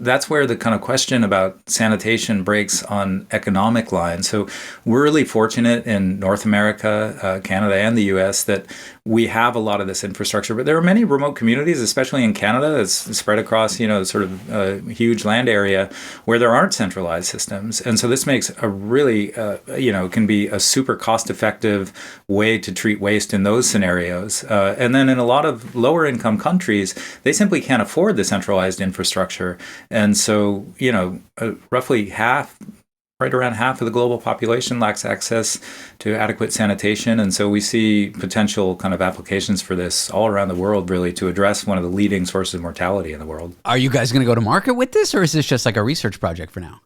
that's where the kind of question about sanitation breaks on economic lines. So we're really fortunate in North America, Canada, and the US that we have a lot of this infrastructure. But there are many remote communities, especially in Canada, it's spread across, sort of a huge land area where there aren't centralized systems. And so this makes a really, can be a super cost-effective way to treat waste in those scenarios. And then in a lot of lower income countries, they simply can't afford the centralized infrastructure. And so, roughly right around half of the global population lacks access to adequate sanitation. And so we see potential kind of applications for this all around the world, really, to address one of the leading sources of mortality in the world. Are you guys going to go to market with this, or is this just like a research project for now?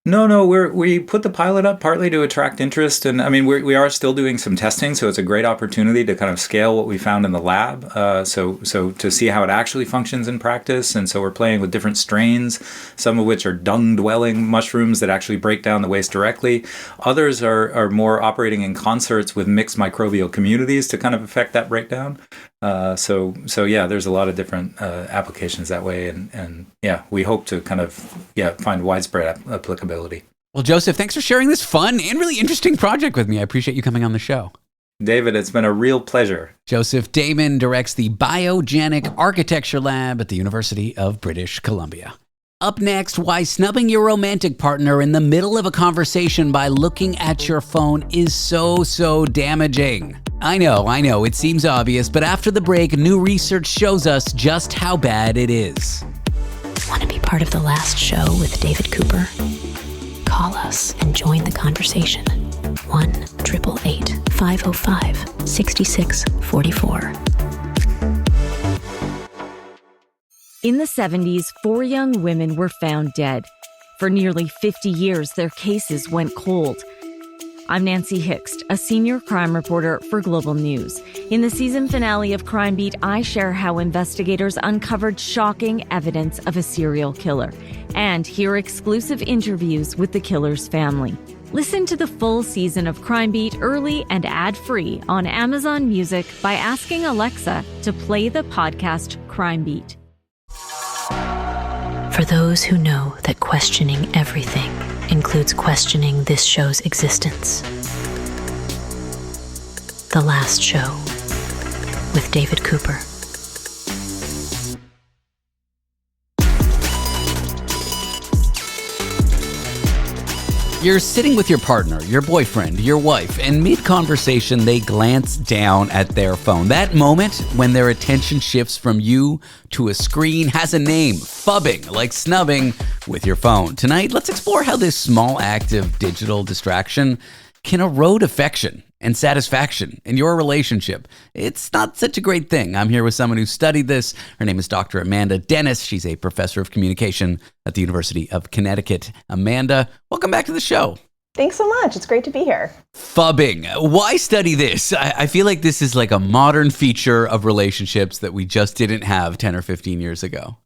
No, we put the pilot up partly to attract interest, and I mean we are still doing some testing, so it's a great opportunity to kind of scale what we found in the lab, so to see how it actually functions in practice. And so we're playing with different strains, some of which are dung-dwelling mushrooms that actually break down the waste directly. Others are more operating in concerts with mixed microbial communities to kind of affect that breakdown. So yeah, there's a lot of different applications that way, and yeah, we hope to kind of find widespread applicability. Well, Joseph, thanks for sharing this fun and really interesting project with me. I appreciate you coming on the show. David, it's been a real pleasure. Joseph Dahmen directs the Biogenic Architecture Lab at the University of British Columbia. Up next, why snubbing your romantic partner in the middle of a conversation by looking at your phone is so damaging. I know, it seems obvious, but after the break, new research shows us just how bad it is. Want to be part of the last show with David Cooper? Call us and join the conversation. 1-888-505-6644. In the 70s, 4 young women were found dead. For nearly 50 years, their cases went cold. I'm Nancy Hixt, a senior crime reporter for Global News. In the season finale of Crime Beat, I share how investigators uncovered shocking evidence of a serial killer and hear exclusive interviews with the killer's family. Listen to the full season of Crime Beat early and ad-free on Amazon Music by asking Alexa to play the podcast Crime Beat. For those who know that questioning everything includes questioning this show's existence. The Last Show with David Cooper. You're sitting with your partner, your boyfriend, your wife, and mid-conversation, they glance down at their phone. That moment when their attention shifts from you to a screen has a name, phubbing, like snubbing with your phone. Tonight, let's explore how this small act of digital distraction can erode affection and satisfaction in your relationship. It's not such a great thing. I'm here with someone who studied this. Her name is Dr. Amanda Dennis. She's a professor of communication at the University of Connecticut. Amanda, welcome back to the show. Thanks so much. It's great to be here. Phubbing. Why study this? I feel like this is like a modern feature of relationships that we just didn't have 10 or 15 years ago.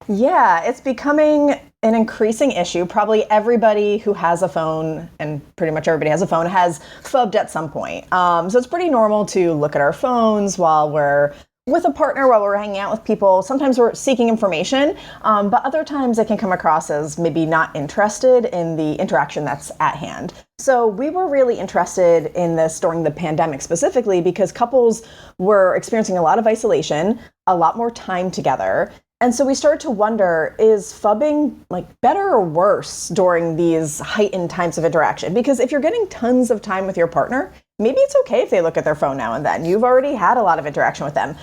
Yeah, it's becoming an increasing issue. Probably everybody who has a phone, and pretty much everybody has a phone, has phubbed at some point. So it's pretty normal to look at our phones while we're with a partner, while we're hanging out with people. Sometimes we're seeking information, but other times it can come across as maybe not interested in the interaction that's at hand. So we were really interested in this during the pandemic specifically because couples were experiencing a lot of isolation, a lot more time together. And so we started to wonder, is phubbing like better or worse during these heightened times of interaction? Because if you're getting tons of time with your partner, maybe it's okay if they look at their phone now and then. You've already had a lot of interaction with them.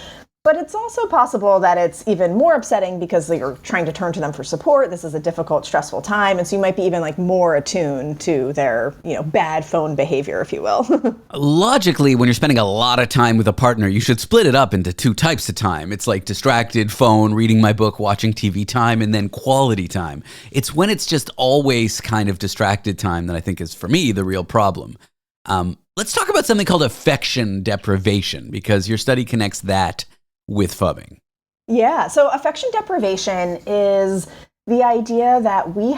But it's also possible that it's even more upsetting because you're trying to turn to them for support. This is a difficult, stressful time. And so you might be even like more attuned to their, bad phone behavior, if you will. Logically, when you're spending a lot of time with a partner, you should split it up into 2 types of time. It's like distracted phone, reading my book, watching TV time, and then quality time. It's when it's just always kind of distracted time that I think is, for me, the real problem. Let's talk about something called affection deprivation, because your study connects that with phubbing. Yeah, so affection deprivation is the idea that we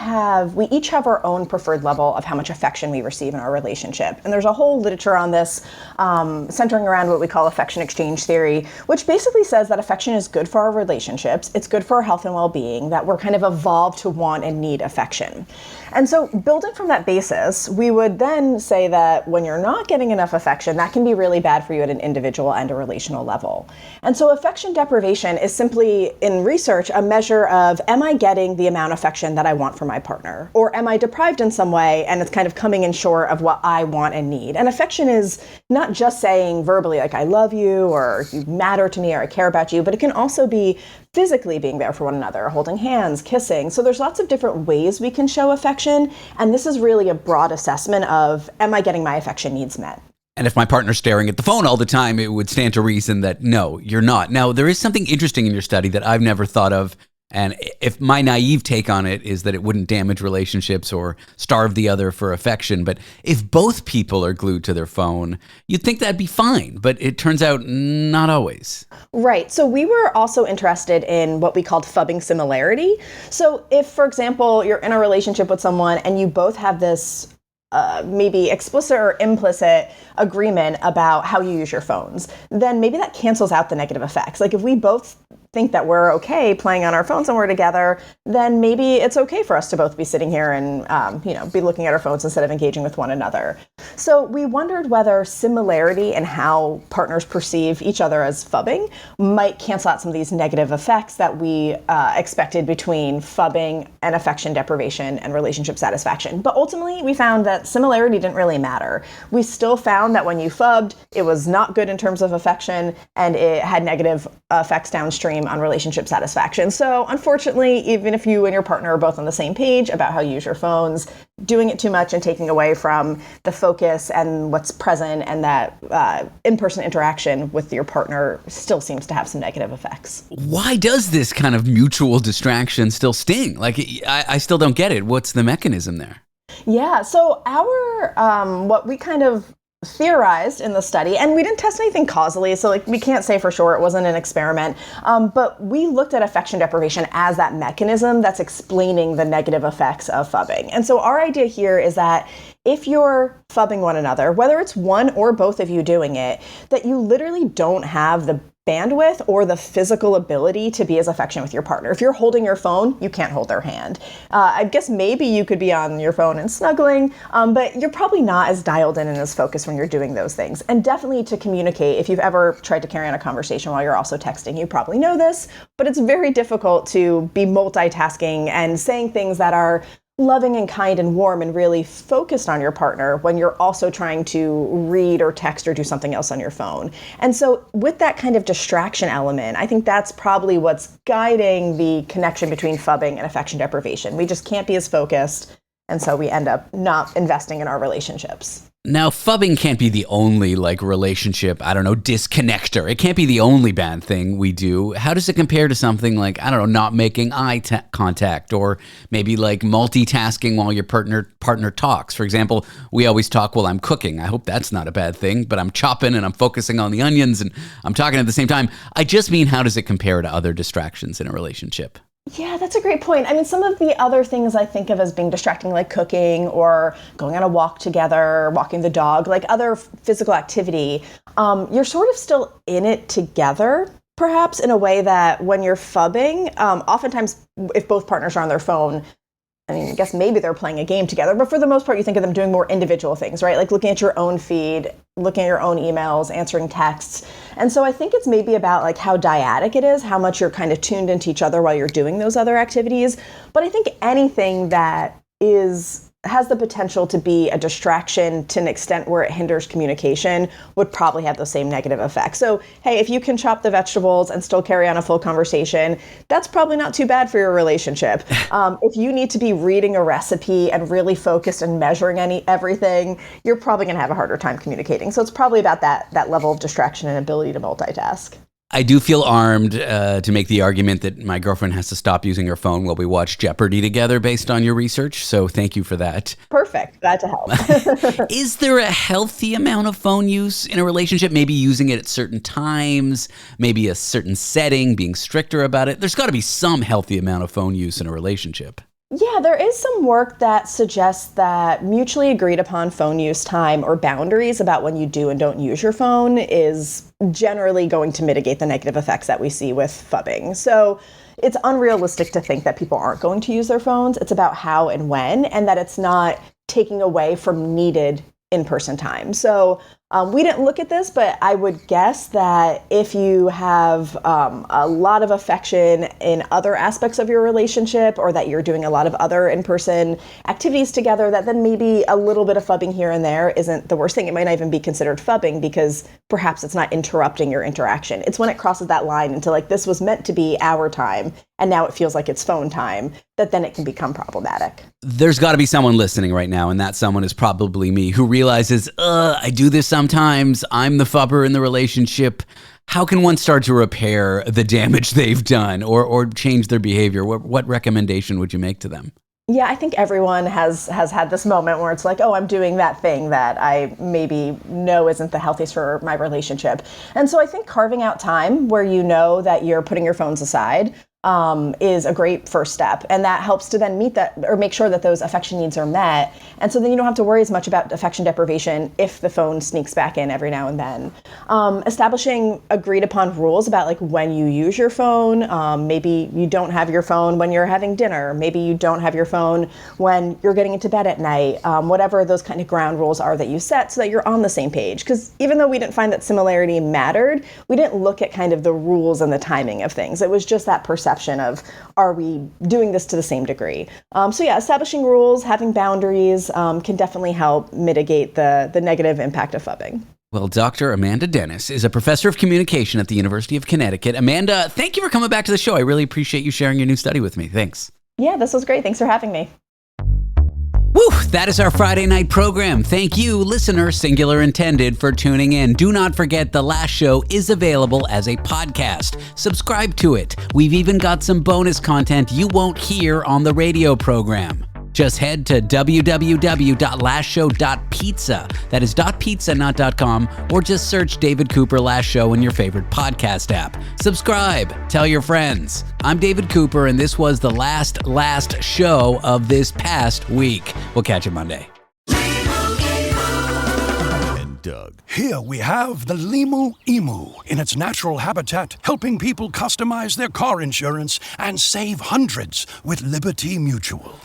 each have our own preferred level of how much affection we receive in our relationship. And there's a whole literature on this centering around what we call affection exchange theory, which basically says that affection is good for our relationships, it's good for our health and well-being, that we're kind of evolved to want and need affection. And so building from that basis, we would then say that when you're not getting enough affection, that can be really bad for you at an individual and a relational level. And so affection deprivation is simply, in research, a measure of, am I getting the amount of affection that I want from my partner? Or am I deprived in some way and it's kind of coming in short of what I want and need? And affection is not just saying verbally, like, I love you, or you matter to me, or I care about you, but it can also be physically being there for one another, holding hands, kissing. So there's lots of different ways we can show affection. And this is really a broad assessment of, am I getting my affection needs met? And if my partner's staring at the phone all the time, it would stand to reason that, no, you're not. Now, there is something interesting in your study that I've never thought of. And if my naive take on it is that it wouldn't damage relationships or starve the other for affection. But if both people are glued to their phone, you'd think that'd be fine. But it turns out not always. Right. So we were also interested in what we called phubbing similarity. So if, for example, you're in a relationship with someone and you both have this maybe explicit or implicit agreement about how you use your phones, then maybe that cancels out the negative effects. Like if we both think that we're okay playing on our phones when we're together, then maybe it's okay for us to both be sitting here and, be looking at our phones instead of engaging with one another. So we wondered whether similarity in how partners perceive each other as phubbing might cancel out some of these negative effects that we expected between phubbing and affection deprivation and relationship satisfaction. But ultimately, we found that similarity didn't really matter. We still found that when you phubbed, it was not good in terms of affection, and it had negative effects downstream downstream on relationship satisfaction. So unfortunately, even if you and your partner are both on the same page about how you use your phones, doing it too much and taking away from the focus and what's present and that in-person interaction with your partner still seems to have some negative effects. Why does this kind of mutual distraction still sting? Like, I still don't get it. What's the mechanism there? Yeah, so what we kind of theorized in the study, and we didn't test anything causally, so like we can't say for sure, it wasn't an experiment, but we looked at affection deprivation as that mechanism that's explaining the negative effects of phubbing. And so our idea here is that if you're phubbing one another, whether it's one or both of you doing it, that you literally don't have the bandwidth or the physical ability to be as affectionate with your partner. If you're holding your phone, you can't hold their hand. I guess maybe you could be on your phone and snuggling, but you're probably not as dialed in and as focused when you're doing those things. And definitely to communicate, if you've ever tried to carry on a conversation while you're also texting, you probably know this, but it's very difficult to be multitasking and saying things that are loving and kind and warm and really focused on your partner when you're also trying to read or text or do something else on your phone. And so with that kind of distraction element, I think that's probably what's guiding the connection between phubbing and affection deprivation. We just can't be as focused, and so we end up not investing in our relationships. Now, phubbing can't be the only, relationship, disconnector. It can't be the only bad thing we do. How does it compare to something like, not making eye contact, or maybe multitasking while your partner talks? For example, we always talk while I'm cooking. I hope that's not a bad thing, but I'm chopping and I'm focusing on the onions and I'm talking at the same time. I just mean, how does it compare to other distractions in a relationship? Yeah, that's a great point. I mean, some of the other things I think of as being distracting, like cooking or going on a walk together, walking the dog, like other physical activity, you're sort of still in it together, perhaps in a way that when you're phubbing, oftentimes if both partners are on their phone, I guess maybe they're playing a game together, but for the most part, you think of them doing more individual things, right? Like looking at your own feed, looking at your own emails, answering texts. And so I think it's maybe about how dyadic it is, how much you're kind of tuned into each other while you're doing those other activities. But I think anything that has the potential to be a distraction to an extent where it hinders communication would probably have those same negative effects. So, hey, if you can chop the vegetables and still carry on a full conversation, that's probably not too bad for your relationship. If you need to be reading a recipe and really focused and measuring everything, you're probably going to have a harder time communicating. So it's probably about that level of distraction and ability to multitask. I do feel armed to make the argument that my girlfriend has to stop using her phone while we watch Jeopardy together based on your research. So thank you for that. Perfect. Glad to help. Is there a healthy amount of phone use in a relationship? Maybe using it at certain times, maybe a certain setting, being stricter about it. There's got to be some healthy amount of phone use in a relationship. Yeah, there is some work that suggests that mutually agreed upon phone use time or boundaries about when you do and don't use your phone is generally going to mitigate the negative effects that we see with phubbing. So it's unrealistic to think that people aren't going to use their phones. It's about how and when, and that it's not taking away from needed in-person time. So we didn't look at this, but I would guess that if you have a lot of affection in other aspects of your relationship, or that you're doing a lot of other in-person activities together, that then maybe a little bit of phubbing here and there isn't the worst thing. It might not even be considered phubbing because perhaps it's not interrupting your interaction. It's when it crosses that line into this was meant to be our time and now it feels like it's phone time, that then it can become problematic. There's got to be someone listening right now, and that someone is probably me, who realizes, I do this sometimes. I'm the phubber in the relationship. How can one start to repair the damage they've done or change their behavior? What recommendation would you make to them? Yeah, I think everyone has had this moment where it's like, oh, I'm doing that thing that I maybe know isn't the healthiest for my relationship. And so I think carving out time where you know that you're putting your phones aside is a great first step. And that helps to then meet that or make sure that those affection needs are met. And so then you don't have to worry as much about affection deprivation if the phone sneaks back in every now and then. Establishing agreed upon rules about when you use your phone. Maybe you don't have your phone when you're having dinner. Maybe you don't have your phone when you're getting into bed at night. Whatever those kind of ground rules are that you set so that you're on the same page. Because even though we didn't find that similarity mattered, we didn't look at kind of the rules and the timing of things. It was just that perception of, are we doing this to the same degree? So yeah, establishing rules, having boundaries can definitely help mitigate the negative impact of phubbing. Well, Dr. Amanda Dennis is a professor of communication at the University of Connecticut. Amanda, thank you for coming back to the show. I really appreciate you sharing your new study with me. Thanks. Yeah, this was great. Thanks for having me. Woo! That is our Friday night program. Thank you, listener, singular intended, for tuning in. Do not forget the last show is available as a podcast. Subscribe to it. We've even got some bonus content you won't hear on the radio program. Just head to www.lastshow.pizza. That is .pizza, not .com, or just search David Cooper Last Show in your favorite podcast app. Subscribe. Tell your friends. I'm David Cooper, and this was the last show of this past week. We'll catch you Monday. Doug. Here we have the Lemur Emu in its natural habitat, helping people customize their car insurance and save hundreds with Liberty Mutual.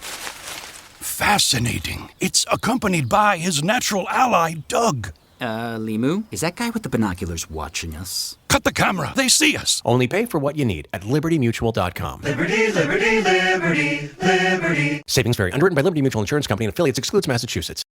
Fascinating. It's accompanied by his natural ally, Doug. Lemur? Is that guy with the binoculars watching us? Cut the camera. They see us. Only pay for what you need at libertymutual.com. Liberty, liberty, liberty, liberty. Savings vary. Underwritten by Liberty Mutual Insurance Company and affiliates. Excludes Massachusetts.